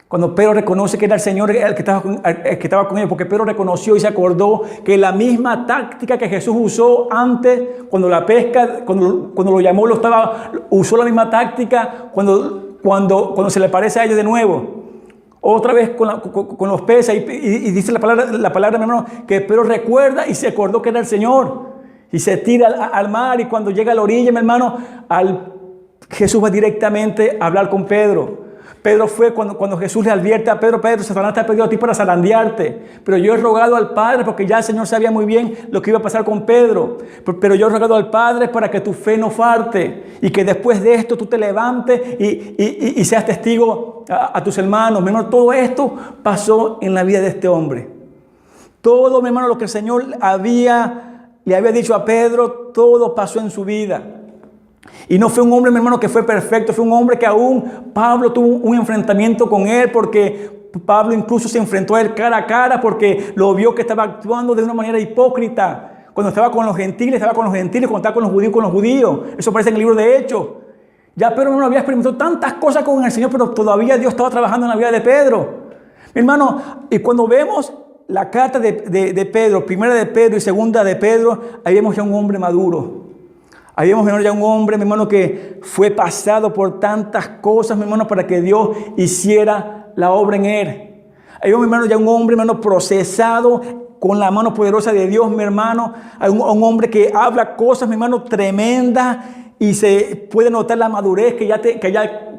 Cuando Pedro reconoce que era el Señor el que estaba con ellos, porque Pedro reconoció y se acordó que la misma táctica que Jesús usó antes, cuando la pesca, cuando lo llamó, usó la misma táctica cuando se le parece a ellos de nuevo. Otra vez con los peces, y dice la palabra, mi hermano, que Pedro recuerda y se acordó que era el Señor. Y se tira al mar, y cuando llega a la orilla, mi hermano, Jesús va directamente a hablar con Pedro. Pedro fue cuando Jesús le advierte a Pedro: Satanás te ha pedido a ti para zarandearte, pero yo he rogado al Padre, porque ya el Señor sabía muy bien lo que iba a pasar con Pedro, pero yo he rogado al Padre para que tu fe no falte, y que después de esto tú te levantes y seas testigo a tus hermanos. Mi hermano, todo esto pasó en la vida de este hombre. Todo, mi hermano, lo que el Señor le había dicho a Pedro, todo pasó en su vida. Y no fue un hombre, mi hermano, que fue perfecto. Fue un hombre que aún Pablo tuvo un enfrentamiento con él, porque Pablo incluso se enfrentó a él cara a cara, porque lo vio que estaba actuando de una manera hipócrita. Cuando estaba con los gentiles, estaba con los gentiles; cuando estaba con los judíos. Eso aparece en el libro de Hechos. Ya Pedro no había experimentado tantas cosas con el Señor, pero todavía Dios estaba trabajando en la vida de Pedro. Mi hermano, y cuando vemos la carta de Pedro, primera de Pedro y segunda de Pedro, ahí vemos ya un hombre maduro. Ahí vemos, mi hermano, ya un hombre, mi hermano, que fue pasado por tantas cosas, mi hermano, para que Dios hiciera la obra en él. Ahí vemos, mi hermano, ya un hombre, mi hermano, procesado con la mano poderosa de Dios, mi hermano. Un hombre que habla cosas, mi hermano, tremendas, y se puede notar la madurez que ya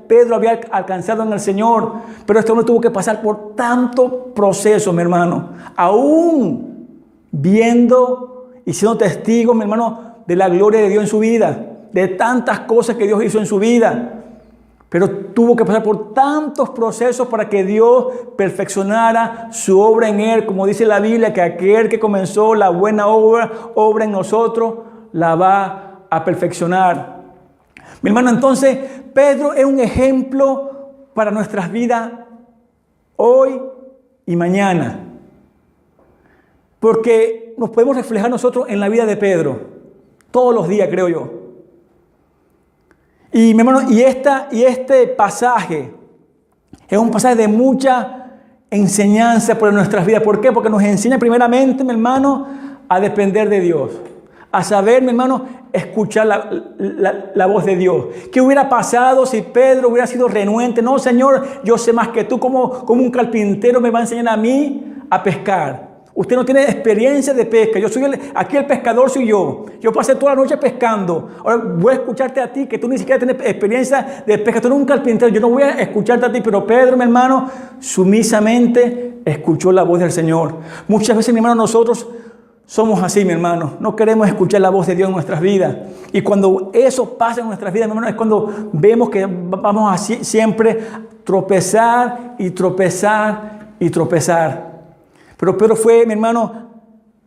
Pedro había alcanzado en el Señor. Pero este hombre tuvo que pasar por tanto proceso, mi hermano, aún viendo y siendo testigo, mi hermano, de la gloria de Dios en su vida, de tantas cosas que Dios hizo en su vida. Pero tuvo que pasar por tantos procesos para que Dios perfeccionara su obra en él. Como dice la Biblia, que aquel que comenzó la buena obra en nosotros, la va a perfeccionar. Mi hermano, entonces, Pedro es un ejemplo para nuestras vidas hoy y mañana. Porque nos podemos reflejar nosotros en la vida de Pedro todos los días, creo yo. Y mi hermano, y este pasaje es un pasaje de mucha enseñanza para nuestras vidas. ¿Por qué? Porque nos enseña primeramente, mi hermano, a depender de Dios. A saber, mi hermano, escuchar la voz de Dios. ¿Qué hubiera pasado si Pedro hubiera sido renuente? No, Señor, yo sé más que tú. Como un carpintero me va a enseñar a mí a pescar. Usted no tiene experiencia de pesca. Aquí el pescador soy yo. Yo pasé toda la noche pescando. Ahora voy a escucharte a ti, que tú ni siquiera tienes experiencia de pesca. Tú eres un carpintero. Yo no voy a escucharte a ti. Pero Pedro, mi hermano, sumisamente escuchó la voz del Señor. Muchas veces, mi hermano, nosotros somos así, mi hermano. No queremos escuchar la voz de Dios en nuestras vidas. Y cuando eso pasa en nuestras vidas, mi hermano, es cuando vemos que vamos así siempre tropezar y tropezar y tropezar. Pero Pedro fue, mi hermano,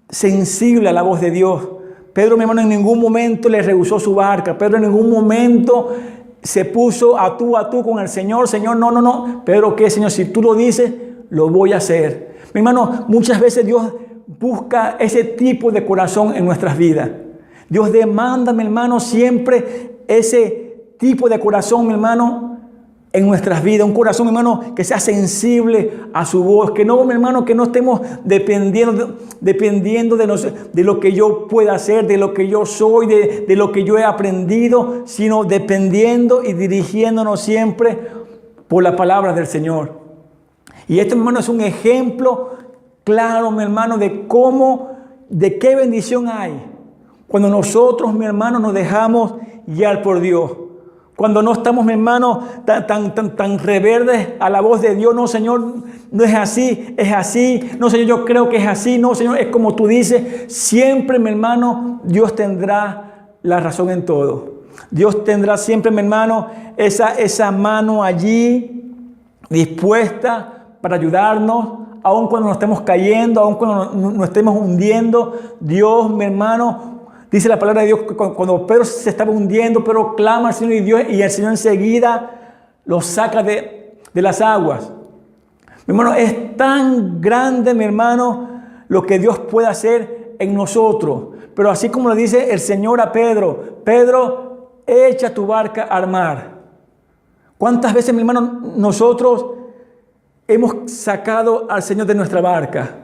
sensible a la voz de Dios. Pedro, mi hermano, en ningún momento le rehusó su barca. Pedro en ningún momento se puso a tú con el Señor. Señor, no. Pedro, ¿qué, Señor? Si tú lo dices, lo voy a hacer. Mi hermano, muchas veces Dios busca ese tipo de corazón en nuestras vidas. Dios demanda, mi hermano, siempre ese tipo de corazón, mi hermano, en nuestras vidas. Un corazón, mi hermano, que sea sensible a su voz. Que no, mi hermano, que no estemos dependiendo de lo que yo pueda hacer, de lo que yo soy, de lo que yo he aprendido, sino dependiendo y dirigiéndonos siempre por la palabra del Señor. Y esto, mi hermano, es un ejemplo claro, mi hermano, de qué bendición hay cuando nosotros, mi hermano, nos dejamos guiar por Dios. Cuando no estamos, mi hermano, tan reverdes a la voz de Dios. No, Señor, no es así, es así. No, Señor, yo creo que es así. No, Señor, es como tú dices. Siempre, mi hermano, Dios tendrá la razón en todo. Dios tendrá siempre, mi hermano, esa mano allí dispuesta para ayudarnos, aun cuando nos estemos cayendo, aun cuando nos estemos hundiendo. Dios, mi hermano, dice la palabra de Dios que cuando Pedro se estaba hundiendo, Pedro clama al Señor y el Señor enseguida lo saca de las aguas. Mi hermano, es tan grande, mi hermano, lo que Dios puede hacer en nosotros. Pero así como le dice el Señor a Pedro: Pedro, echa tu barca al mar. ¿Cuántas veces, mi hermano, nosotros hemos sacado al Señor de nuestra barca?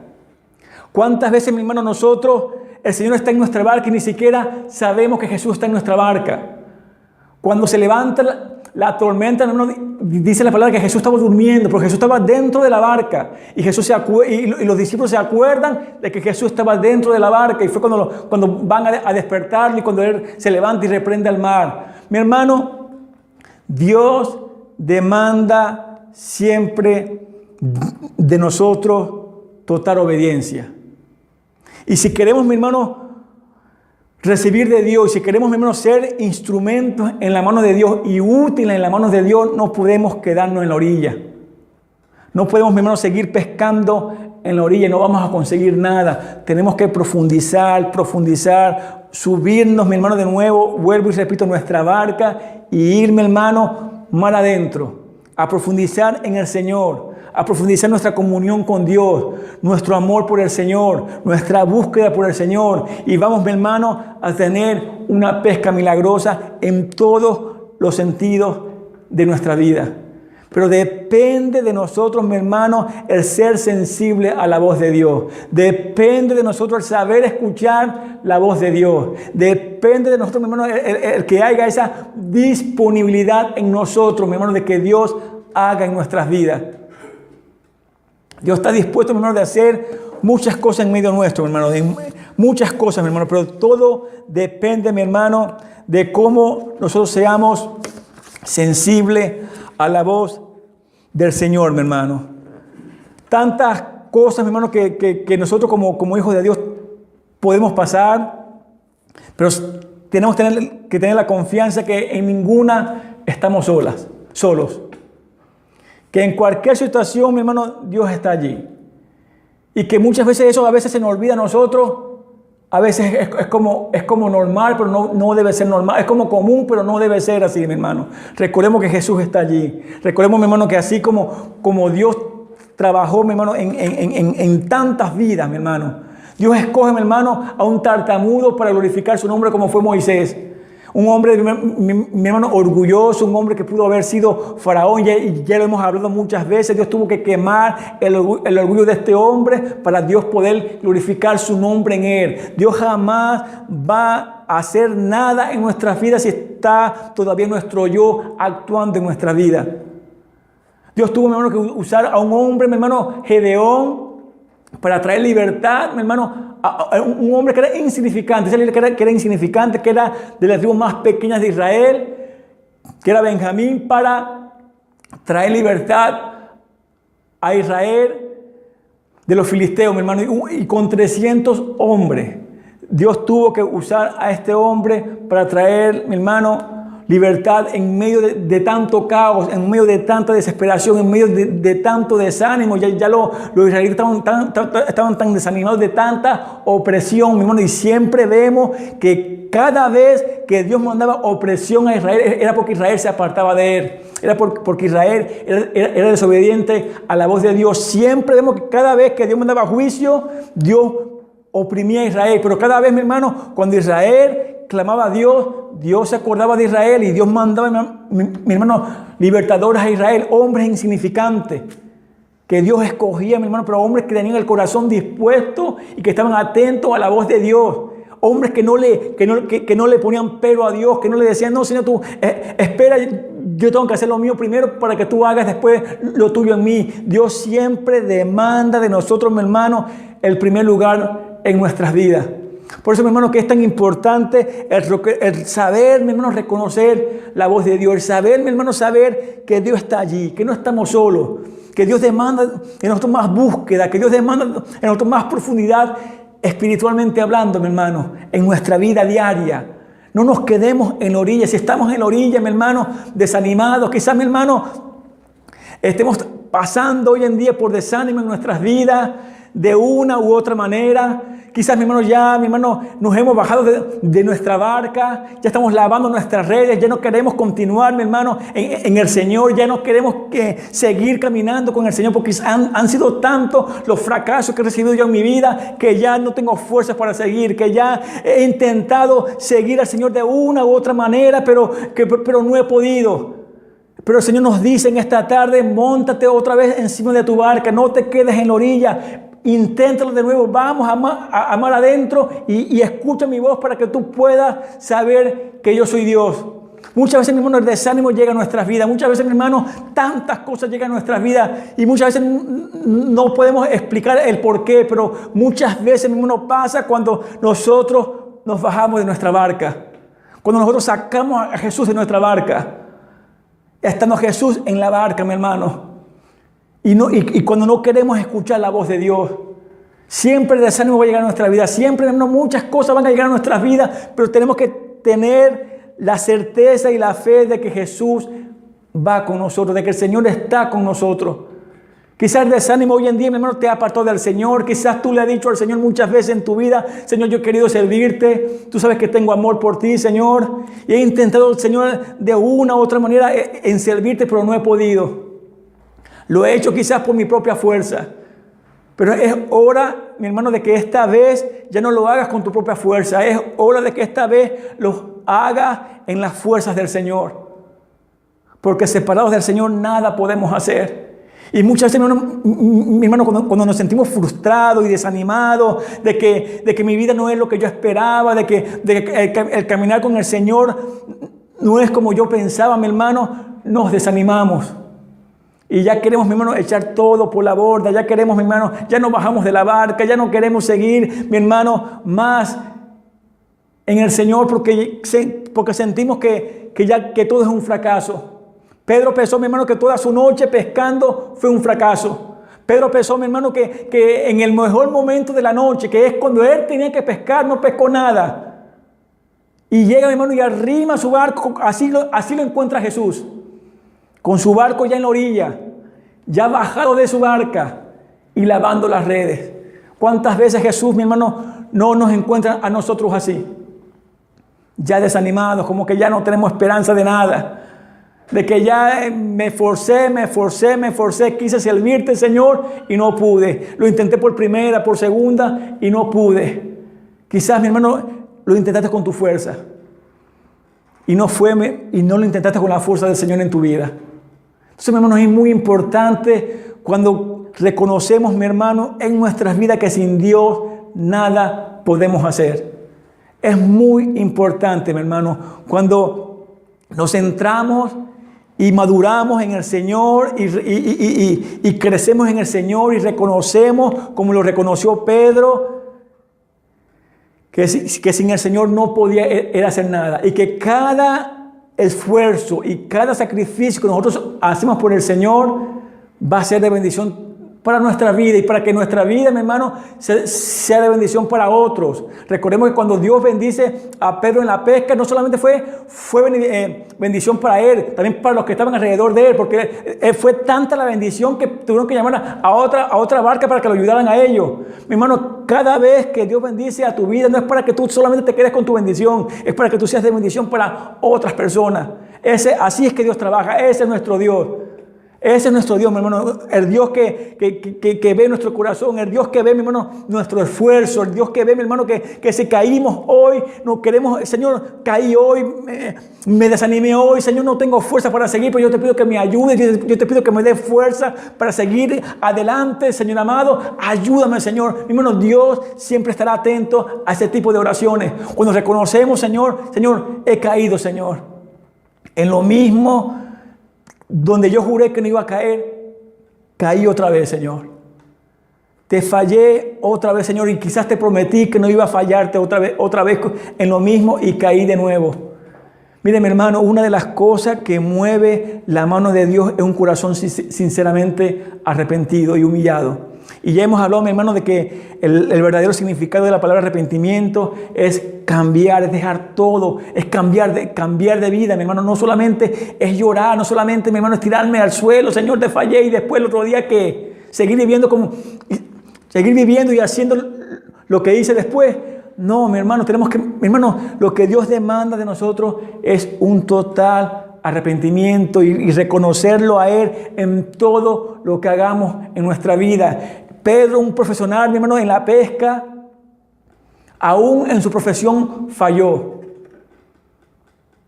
¿Cuántas veces, mi hermano, el Señor está en nuestra barca y ni siquiera sabemos que Jesús está en nuestra barca? Cuando se levanta la tormenta, mi hermano, dice la palabra que Jesús estaba durmiendo, porque Jesús estaba dentro de la barca. Y los discípulos se acuerdan de que Jesús estaba dentro de la barca. Y fue cuando van a despertarlo y cuando Él se levanta y reprende al mar. Mi hermano, Dios demanda siempre de nosotros total obediencia. Y si queremos, mi hermano, recibir de Dios, y si queremos, mi hermano, ser instrumentos en la mano de Dios y útiles en la mano de Dios, no podemos quedarnos en la orilla. No podemos, mi hermano, seguir pescando en la orilla, no vamos a conseguir nada. Tenemos que profundizar, subirnos, mi hermano, de nuevo, vuelvo y repito, nuestra barca y ir, mi hermano, mar adentro, a profundizar en el Señor, a profundizar nuestra comunión con Dios, nuestro amor por el Señor, nuestra búsqueda por el Señor. Y vamos, mi hermano, a tener una pesca milagrosa en todos los sentidos de nuestra vida. Pero depende de nosotros, mi hermano, el ser sensible a la voz de Dios. Depende de nosotros el saber escuchar la voz de Dios. Depende de nosotros, mi hermano, el que haya esa disponibilidad en nosotros, mi hermano, de que Dios haga en nuestras vidas. Dios está dispuesto, mi hermano, de hacer muchas cosas en medio nuestro, mi hermano. Muchas cosas, mi hermano. Pero todo depende, mi hermano, de cómo nosotros seamos sensibles a la voz del Señor, mi hermano. Tantas cosas, mi hermano, que nosotros como hijos de Dios podemos pasar, pero tenemos que tener la confianza que en ninguna estamos solos. Que en cualquier situación, mi hermano, Dios está allí. Y que muchas veces eso a veces se nos olvida a nosotros. A veces es como normal, pero no debe ser normal. Es como común, pero no debe ser así, mi hermano. Recordemos que Jesús está allí. Recordemos, mi hermano, que así como Dios trabajó, mi hermano, en tantas vidas, mi hermano. Dios escoge, mi hermano, a un tartamudo para glorificar su nombre, como fue Moisés. Un hombre, mi hermano, orgulloso, un hombre que pudo haber sido faraón, ya lo hemos hablado muchas veces. Dios tuvo que quemar el orgullo de este hombre para Dios poder glorificar su nombre en él. Dios jamás va a hacer nada en nuestras vidas si está todavía nuestro yo actuando en nuestra vida. Dios tuvo, mi hermano, que usar a un hombre, mi hermano, Gedeón, para traer libertad, mi hermano, a un hombre que era insignificante, que era insignificante, que era de las tribus más pequeñas de Israel, que era Benjamín, para traer libertad a Israel de los filisteos, mi hermano, y con 300 hombres. Dios tuvo que usar a este hombre para traer, mi hermano, libertad en medio de tanto caos, en medio de tanta desesperación, en medio de tanto desánimo. Ya los israelitas estaban tan desanimados de tanta opresión, mi hermano. Y siempre vemos que cada vez que Dios mandaba opresión a Israel, era porque Israel se apartaba de él. Era porque Israel era desobediente a la voz de Dios. Siempre vemos que cada vez que Dios mandaba juicio, Dios oprimía a Israel. Pero cada vez, mi hermano, cuando Israel clamaba a Dios, Dios se acordaba de Israel y Dios mandaba, mi hermano, libertadores a Israel, hombres insignificantes que Dios escogía, mi hermano, pero hombres que tenían el corazón dispuesto y que estaban atentos a la voz de Dios. Hombres que no le ponían pero a Dios, que no le decían, no, Señor, tú espera, yo tengo que hacer lo mío primero para que tú hagas después lo tuyo en mí. Dios siempre demanda de nosotros, mi hermano, el primer lugar en nuestras vidas. Por eso, mi hermano, que es tan importante el saber, mi hermano, reconocer la voz de Dios. El saber, mi hermano, saber que Dios está allí, que no estamos solos, que Dios demanda en nosotros más búsqueda, que Dios demanda en nosotros más profundidad, espiritualmente hablando, mi hermano, en nuestra vida diaria. No nos quedemos en la orilla. Si estamos en la orilla, mi hermano, desanimados, quizás, mi hermano, estemos pasando hoy en día por desánimo en nuestras vidas, de una u otra manera. Quizás, mi hermano, nos hemos bajado de nuestra barca, ya estamos lavando nuestras redes, ya no queremos continuar, mi hermano, en el Señor, ya no queremos seguir caminando con el Señor, porque han sido tantos los fracasos que he recibido yo en mi vida, que ya no tengo fuerzas para seguir, que ya he intentado seguir al Señor de una u otra manera, pero no he podido. Pero el Señor nos dice en esta tarde, móntate otra vez encima de tu barca, no te quedes en la orilla, inténtalo de nuevo, vamos a amar adentro y escucha mi voz para que tú puedas saber que yo soy Dios. Muchas veces, mi hermano, el desánimo llega a nuestras vidas. Muchas veces, mi hermano, tantas cosas llegan a nuestras vidas y muchas veces no podemos explicar el por qué, pero muchas veces, mi hermano, pasa cuando nosotros nos bajamos de nuestra barca, cuando nosotros sacamos a Jesús de nuestra barca, estando Jesús en la barca, mi hermano, y cuando no queremos escuchar la voz de Dios. Siempre el desánimo va a llegar a nuestra vida, siempre, mi hermano, muchas cosas van a llegar a nuestras vidas, pero tenemos que tener la certeza y la fe de que Jesús va con nosotros, de que el Señor está con nosotros. Quizás el desánimo hoy en día, mi hermano, te apartó del Señor. Quizás tú le has dicho al Señor muchas veces en tu vida, Señor, yo he querido servirte. Tú sabes que tengo amor por ti, Señor. Y he intentado, Señor, de una u otra manera en servirte, pero no he podido. Lo he hecho quizás por mi propia fuerza. Pero es hora, mi hermano, de que esta vez ya no lo hagas con tu propia fuerza. Es hora de que esta vez lo hagas en las fuerzas del Señor. Porque separados del Señor nada podemos hacer. Y muchas veces, mi hermano, cuando nos sentimos frustrados y desanimados de que mi vida no es lo que yo esperaba, de que el caminar con el Señor no es como yo pensaba, mi hermano, nos desanimamos. Y ya queremos, mi hermano, echar todo por la borda. Ya queremos, mi hermano, ya nos bajamos de la barca. Ya no queremos seguir, mi hermano, más en el Señor porque sentimos que todo es un fracaso. Pedro pensó, mi hermano, que toda su noche pescando fue un fracaso. Pedro pensó, mi hermano, que en el mejor momento de la noche, que es cuando él tenía que pescar, no pescó nada. Y llega, mi hermano, y arrima su barco. Así lo encuentra Jesús. Con su barco ya en la orilla, ya bajado de su barca y lavando las redes. ¿Cuántas veces Jesús, mi hermano, no nos encuentra a nosotros así? Ya desanimados, como que ya no tenemos esperanza de nada. De que ya me esforcé, quise servirte, Señor, y no pude. Lo intenté por primera, por segunda, y no pude. Quizás, mi hermano, lo intentaste con tu fuerza. Y no lo intentaste con la fuerza del Señor en tu vida. Entonces, mi hermano, es muy importante cuando reconocemos, mi hermano, en nuestras vidas que sin Dios nada podemos hacer. Es muy importante, mi hermano, cuando nos centramos y maduramos en el Señor y crecemos en el Señor y reconocemos, como lo reconoció Pedro, que sin el Señor no podía hacer nada. Y que cada esfuerzo y cada sacrificio que nosotros hacemos por el Señor va a ser de bendición para nuestra vida y para que nuestra vida, mi hermano, sea de bendición para otros. Recordemos que cuando Dios bendice a Pedro en la pesca, no solamente fue bendición para él, también para los que estaban alrededor de él, porque fue tanta la bendición que tuvieron que llamar a otra barca para que lo ayudaran a ellos. Mi hermano, cada vez que Dios bendice a tu vida, no es para que tú solamente te quedes con tu bendición, es para que tú seas de bendición para otras personas. Así es que Dios trabaja, ese es nuestro Dios. Ese es nuestro Dios, mi hermano, el Dios que ve nuestro corazón, el Dios que ve, mi hermano, nuestro esfuerzo, el Dios que ve, mi hermano, que si caímos hoy, no queremos, Señor, caí hoy, me desanimé hoy, Señor, no tengo fuerza para seguir, pero yo te pido que me ayudes, yo te pido que me des fuerza para seguir adelante, Señor amado, ayúdame, Señor. Mi hermano, Dios siempre estará atento a ese tipo de oraciones. Cuando reconocemos, Señor, he caído, Señor, en lo mismo donde yo juré que no iba a caer, caí otra vez, Señor. Te fallé otra vez, Señor, y quizás te prometí que no iba a fallarte otra vez en lo mismo y caí de nuevo. Mire, mi hermano, una de las cosas que mueve la mano de Dios es un corazón sinceramente arrepentido y humillado. Y ya hemos hablado, mi hermano, de que el verdadero significado de la palabra arrepentimiento es cambiar, es dejar todo, es cambiar de vida, mi hermano. No solamente es llorar, no solamente, mi hermano, es tirarme al suelo, Señor, te fallé, y después el otro día que seguir viviendo y haciendo lo que hice después. No, mi hermano, lo que Dios demanda de nosotros es un total arrepentimiento y reconocerlo a Él en todo lo que hagamos en nuestra vida. Pedro, un profesional, mi hermano, en la pesca, aún en su profesión falló.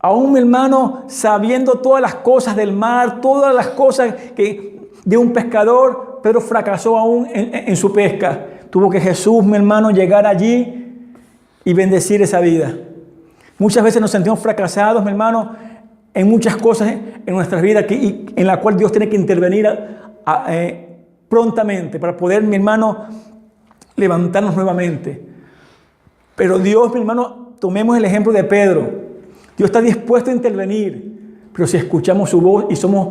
Aún, mi hermano, sabiendo todas las cosas del mar, todas las cosas de un pescador, Pedro fracasó aún en su pesca. Tuvo que Jesús, mi hermano, llegar allí y bendecir esa vida. Muchas veces nos sentimos fracasados, mi hermano, en muchas cosas en nuestras vidas en la cual Dios tiene que intervenir prontamente para poder, mi hermano, levantarnos nuevamente. Pero Dios, mi hermano, tomemos el ejemplo de Pedro. Dios está dispuesto a intervenir, pero si escuchamos su voz y somos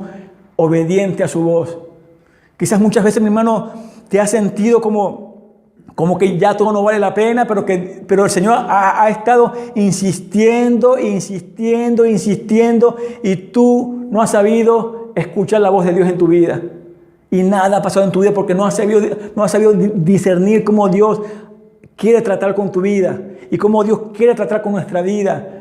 obedientes a su voz. Quizás muchas veces, mi hermano, te has sentido como que ya todo no vale la pena, pero el Señor ha estado insistiendo y tú no has sabido escuchar la voz de Dios en tu vida. Y nada ha pasado en tu vida porque no has sabido discernir cómo Dios quiere tratar con tu vida y cómo Dios quiere tratar con nuestra vida.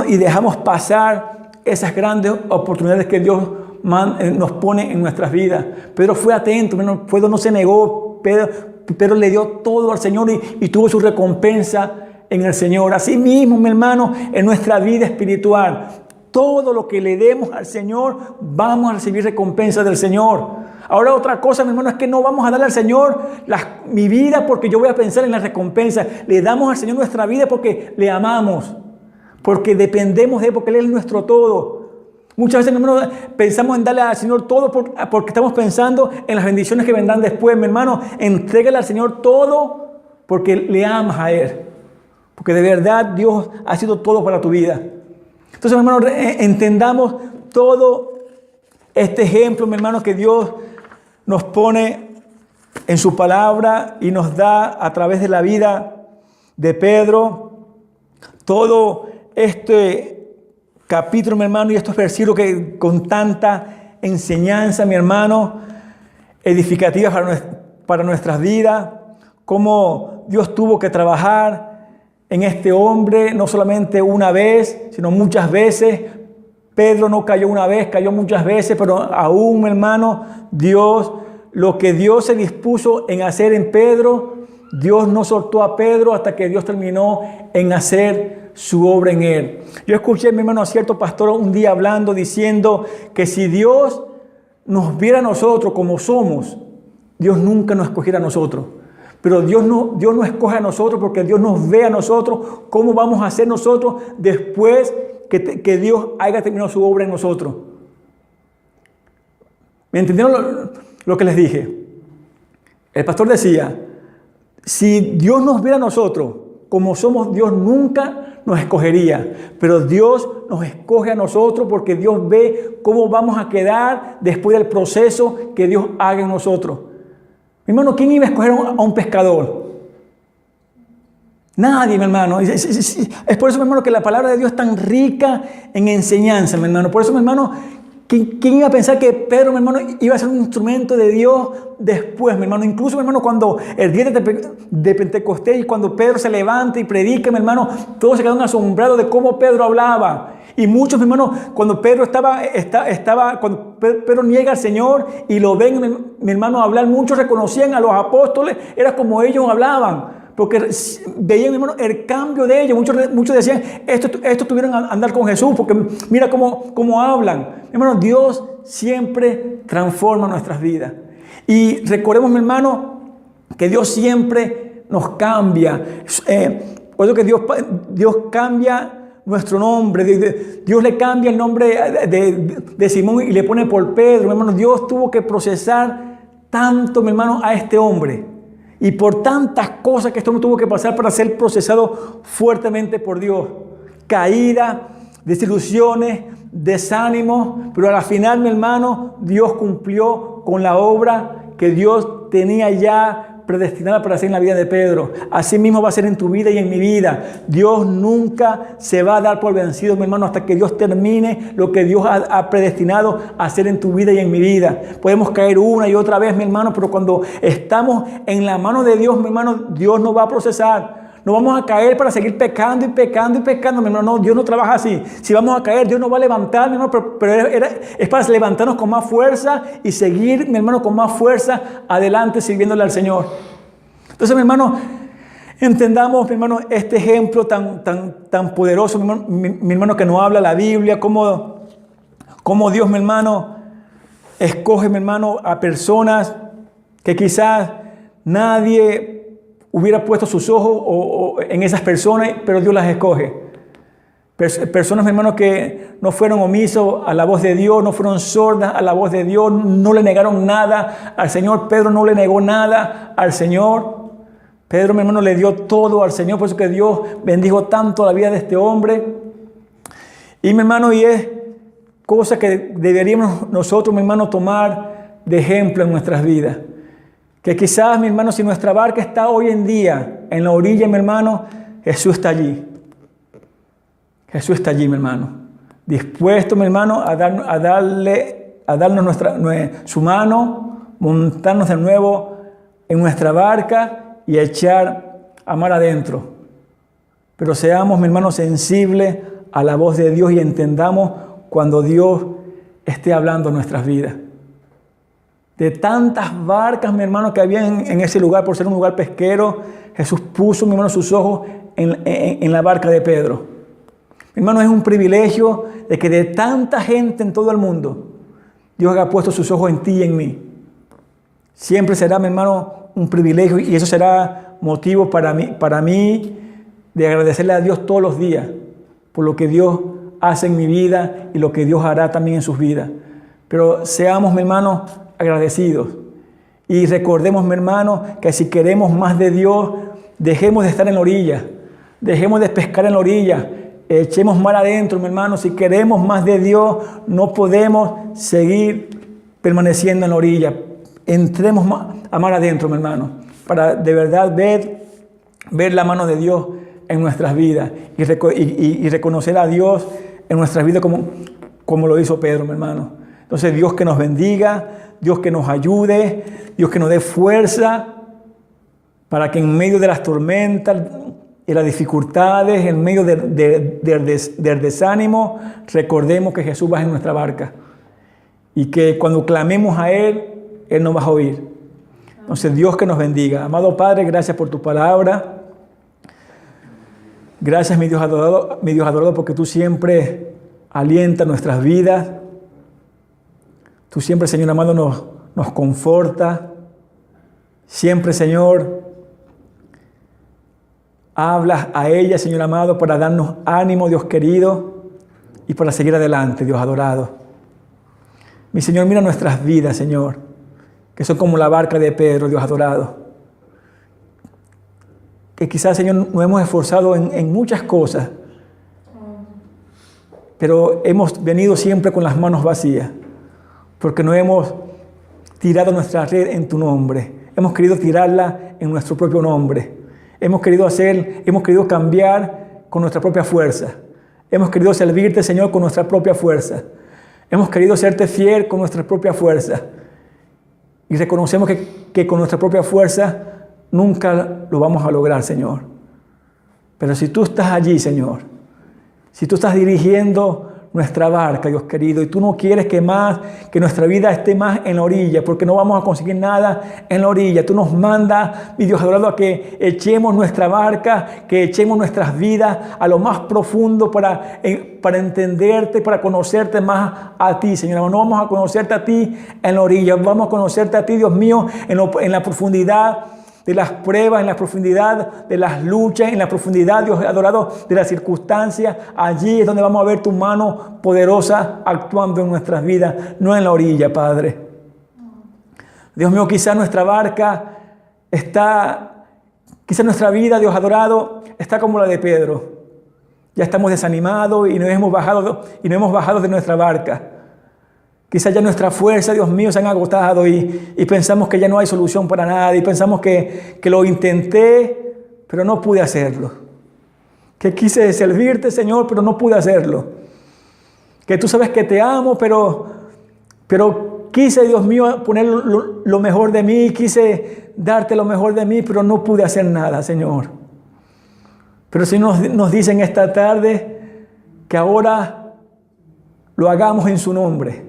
Y dejamos pasar esas grandes oportunidades que Dios nos pone en nuestras vidas. Pedro fue atento, Pedro no se negó, Pedro le dio todo al Señor y tuvo su recompensa en el Señor. Así mismo, mi hermano, en nuestra vida espiritual, todo lo que le demos al Señor, vamos a recibir recompensa del Señor. Ahora otra cosa, mi hermano, es que no vamos a darle al Señor mi vida porque yo voy a pensar en la recompensa. Le damos al Señor nuestra vida porque le amamos, porque dependemos de Él, porque Él es nuestro todo. Muchas veces, mi hermano, pensamos en darle al Señor todo porque estamos pensando en las bendiciones que vendrán después. Mi hermano, entrégale al Señor todo porque le amas a Él. Porque de verdad Dios ha sido todo para tu vida. Entonces, mi hermano, entendamos todo este ejemplo, mi hermano, que Dios nos pone en su palabra y nos da a través de la vida de Pedro. Todo este capítulo, mi hermano, y estos versículos que con tanta enseñanza, mi hermano, edificativas para nuestras vidas, cómo Dios tuvo que trabajar en este hombre, no solamente una vez, sino muchas veces. Pedro no cayó una vez, cayó muchas veces, pero aún, mi hermano, lo que Dios se dispuso en hacer en Pedro, Dios no soltó a Pedro hasta que Dios terminó en hacer su obra en él. Yo escuché, mi hermano, a cierto pastor un día hablando, diciendo que si Dios nos viera a nosotros como somos, Dios nunca nos escogiera a nosotros. Pero Dios no escoge a nosotros porque Dios nos ve a nosotros cómo vamos a ser nosotros después que Dios haya terminado su obra en nosotros. ¿Me entendieron lo que les dije? El pastor decía, si Dios nos viera a nosotros como somos, Dios nunca nos escogería. Pero Dios nos escoge a nosotros porque Dios ve cómo vamos a quedar después del proceso que Dios haga en nosotros. Mi hermano, ¿quién iba a escoger a un pescador? Nadie, mi hermano. Es por eso, mi hermano, que la palabra de Dios es tan rica en enseñanza, mi hermano. Por eso, mi hermano, ¿quién iba a pensar que Pedro, mi hermano, iba a ser un instrumento de Dios después, mi hermano? Incluso, mi hermano, cuando el día de Pentecostés y cuando Pedro se levanta y predica, mi hermano, todos se quedaron asombrados de cómo Pedro hablaba. Y muchos, mi hermano, cuando Pedro cuando Pedro niega al Señor y lo ven, mi hermano, hablar, muchos reconocían a los apóstoles, era como ellos hablaban. Porque veían, mi hermano, el cambio de ellos. Muchos decían, estos tuvieron a andar con Jesús, porque mira cómo hablan. Mi hermano, Dios siempre transforma nuestras vidas. Y recordemos, mi hermano, que Dios siempre nos cambia. Por eso que Dios cambia nuestro nombre. Dios le cambia el nombre de Simón y le pone por Pedro. Mi hermano, Dios tuvo que procesar tanto, mi hermano, a este hombre. Y por tantas cosas que este hombre tuvo que pasar para ser procesado fuertemente por Dios. Caída, desilusiones, desánimos. Pero al final, mi hermano, Dios cumplió con la obra que Dios tenía ya predestinada para hacer en la vida de Pedro. Así mismo va a ser en tu vida y en mi vida. Dios nunca se va a dar por vencido, mi hermano, hasta que Dios termine lo que Dios ha predestinado a hacer en tu vida y en mi vida. Podemos caer una y otra vez, mi hermano, pero cuando estamos en la mano de Dios, mi hermano, Dios nos va a procesar. No vamos a caer para seguir pecando y pecando y pecando, mi hermano. No, Dios no trabaja así. Si vamos a caer, Dios nos va a levantar, mi hermano, pero es para levantarnos con más fuerza y seguir, mi hermano, con más fuerza adelante sirviéndole al Señor. Entonces, mi hermano, Entendamos, mi hermano, este ejemplo tan poderoso, mi hermano, que nos habla la Biblia, cómo Dios, mi hermano, escoge, mi hermano, a personas que quizás nadie hubiera puesto sus ojos en esas personas, pero Dios las escoge. Personas, mi hermano, que no fueron omisos a la voz de Dios, no fueron sordas a la voz de Dios, no le negaron nada al Señor. Pedro no le negó nada al Señor. Pedro, mi hermano, le dio todo al Señor, por eso que Dios bendijo tanto la vida de este hombre. Y, mi hermano, y es cosa que deberíamos nosotros, mi hermano, tomar de ejemplo en nuestras vidas. Que quizás, mi hermano, si nuestra barca está hoy en día en la orilla, mi hermano, Jesús está allí. Jesús está allí, mi hermano, dispuesto, mi hermano, a darnos su mano, montarnos de nuevo en nuestra barca y echar a mar adentro. Pero seamos, mi hermano, sensibles a la voz de Dios y entendamos cuando Dios esté hablando en nuestras vidas. De tantas barcas, mi hermano, que había en ese lugar, por ser un lugar pesquero, Jesús puso, mi hermano, sus ojos en la barca de Pedro. Hermano, es un privilegio de que de tanta gente en todo el mundo, Dios haya puesto sus ojos en ti y en mí. Siempre será, mi hermano, un privilegio y eso será motivo para mí de agradecerle a Dios todos los días por lo que Dios hace en mi vida y lo que Dios hará también en sus vidas. Pero seamos, mi hermano, agradecidos y recordemos, mi hermano, que si queremos más de Dios, dejemos de estar en la orilla, dejemos de pescar en la orilla. Echemos mar adentro, mi hermano. Si queremos más de Dios, no podemos seguir permaneciendo en la orilla. Entremos a mar adentro, mi hermano, para de verdad ver la mano de Dios en nuestras vidas y reconocer a Dios en nuestras vidas como lo hizo Pedro, mi hermano. Entonces, Dios que nos bendiga, Dios que nos ayude, Dios que nos dé fuerza para que en medio de las tormentas y las dificultades, en medio del desánimo, recordemos que Jesús va en nuestra barca y que cuando clamemos a Él, Él nos va a oír. Entonces, Dios que nos bendiga. Amado Padre, gracias por tu palabra. Gracias, mi Dios adorado, porque tú siempre alientas nuestras vidas. Tú siempre, Señor amado, nos conforta. Siempre, Señor, hablas a ella, Señor amado, para darnos ánimo, Dios querido, y para seguir adelante, Dios adorado. Mi Señor, mira nuestras vidas, Señor, que son como la barca de Pedro, Dios adorado. Que quizás, Señor, nos hemos esforzado en muchas cosas, pero hemos venido siempre con las manos vacías, porque no hemos tirado nuestra red en tu nombre. Hemos querido tirarla en nuestro propio nombre. Hemos querido cambiar con nuestra propia fuerza. Hemos querido servirte, Señor, con nuestra propia fuerza. Hemos querido serte fiel con nuestra propia fuerza. Y reconocemos que con nuestra propia fuerza nunca lo vamos a lograr, Señor. Pero si tú estás allí, Señor, si tú estás dirigiendo nuestra barca, Dios querido, y tú no quieres que nuestra vida esté más en la orilla, porque no vamos a conseguir nada en la orilla. Tú nos mandas, mi Dios adorado, a que echemos nuestra barca, que echemos nuestras vidas a lo más profundo para entenderte, para conocerte más a ti, Señor. No vamos a conocerte a ti en la orilla, vamos a conocerte a ti, Dios mío, en la profundidad de las pruebas, en la profundidad de las luchas, en la profundidad, Dios adorado, de las circunstancias. Allí es donde vamos a ver tu mano poderosa actuando en nuestras vidas, no en la orilla, Padre. Dios mío, quizás nuestra barca quizás nuestra vida, Dios adorado, está como la de Pedro. Ya estamos desanimados y no hemos bajado de nuestra barca. Quizás ya nuestra fuerza, Dios mío, se han agotado y pensamos que ya no hay solución para nada y pensamos que lo intenté, pero no pude hacerlo. Que quise servirte, Señor, pero no pude hacerlo. Que tú sabes que te amo, pero quise, Dios mío, poner lo mejor de mí, quise darte lo mejor de mí, pero no pude hacer nada, Señor. Pero si nos dicen esta tarde que ahora lo hagamos en su nombre.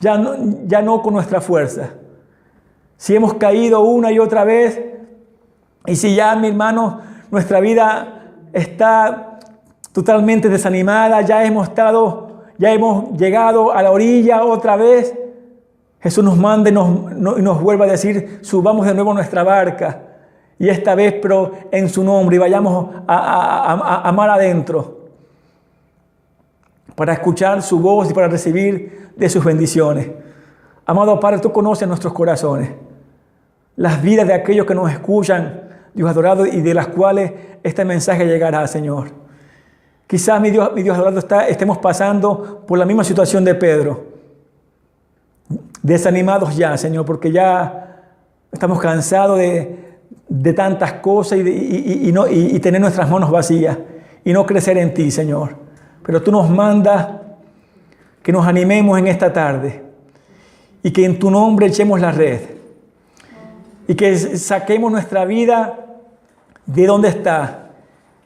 Ya no con nuestra fuerza. Si hemos caído una y otra vez, y si ya, mi hermano, nuestra vida está totalmente desanimada, ya hemos llegado a la orilla otra vez. Jesús nos manda y nos vuelve a decir, subamos de nuevo a nuestra barca. Y esta vez, pero en su nombre, y vayamos a mar adentro para escuchar su voz y para recibir de sus bendiciones. Amado Padre, tú conoces nuestros corazones, las vidas de aquellos que nos escuchan, Dios adorado, y de las cuales este mensaje llegará, Señor. Quizás, mi Dios adorado, estemos pasando por la misma situación de Pedro, desanimados ya, Señor, porque ya estamos cansados de tantas cosas y tener nuestras manos vacías y no crecer en ti, Señor. Pero tú nos mandas que nos animemos en esta tarde y que en tu nombre echemos la red y que saquemos nuestra vida de donde está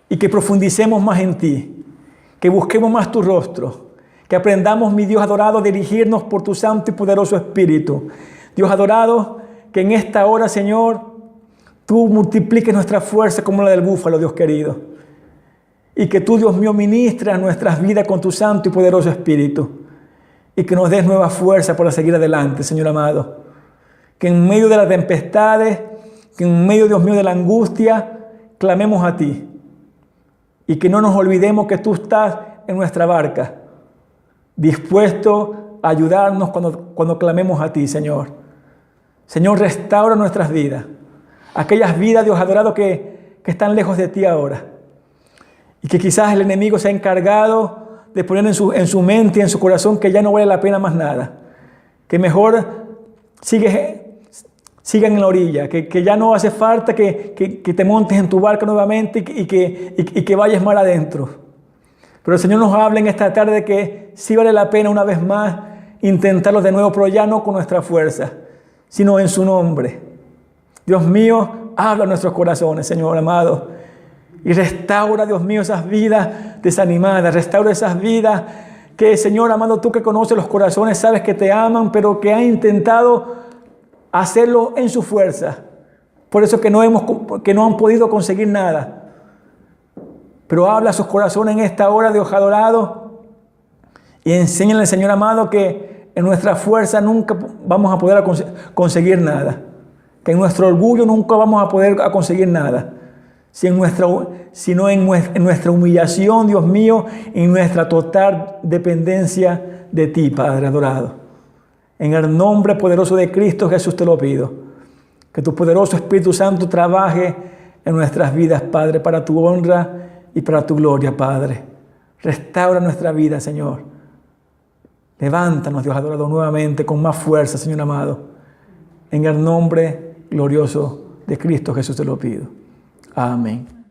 y que profundicemos más en ti, que busquemos más tu rostro, que aprendamos, mi Dios adorado, a dirigirnos por tu santo y poderoso Espíritu. Dios adorado, que en esta hora, Señor, tú multipliques nuestra fuerza como la del búfalo, Dios querido. Y que tú, Dios mío, ministres nuestras vidas con tu santo y poderoso Espíritu. Y que nos des nueva fuerza para seguir adelante, Señor amado. Que en medio de las tempestades, que en medio, Dios mío, de la angustia, clamemos a ti. Y que no nos olvidemos que tú estás en nuestra barca, dispuesto a ayudarnos cuando clamemos a ti, Señor. Señor, restaura nuestras vidas. Aquellas vidas, Dios adorado, que están lejos de ti ahora. Y que quizás el enemigo se ha encargado de poner en su mente y en su corazón que ya no vale la pena más nada. Que mejor sigan en la orilla. Que ya no hace falta que te montes en tu barca nuevamente y que vayas mar adentro. Pero el Señor nos habla en esta tarde de que sí vale la pena una vez más intentarlo de nuevo, pero ya no con nuestra fuerza, sino en su nombre. Dios mío, habla a nuestros corazones, Señor amado. Y restaura, Dios mío, esas vidas desanimadas. Restaura esas vidas que, Señor amado, tú que conoces los corazones, sabes que te aman, pero que han intentado hacerlo en su fuerza. Por eso que no han podido conseguir nada. Pero habla a sus corazones en esta hora, Dios adorado. Y enséñale, Señor amado, que en nuestra fuerza nunca vamos a poder conseguir nada. Que en nuestro orgullo nunca vamos a poder conseguir nada. Sino en nuestra humillación, Dios mío, en nuestra total dependencia de ti, Padre adorado. En el nombre poderoso de Cristo Jesús te lo pido. Que tu poderoso Espíritu Santo trabaje en nuestras vidas, Padre, para tu honra y para tu gloria, Padre. Restaura nuestra vida, Señor. Levántanos, Dios adorado, nuevamente con más fuerza, Señor amado. En el nombre glorioso de Cristo Jesús te lo pido. Amén.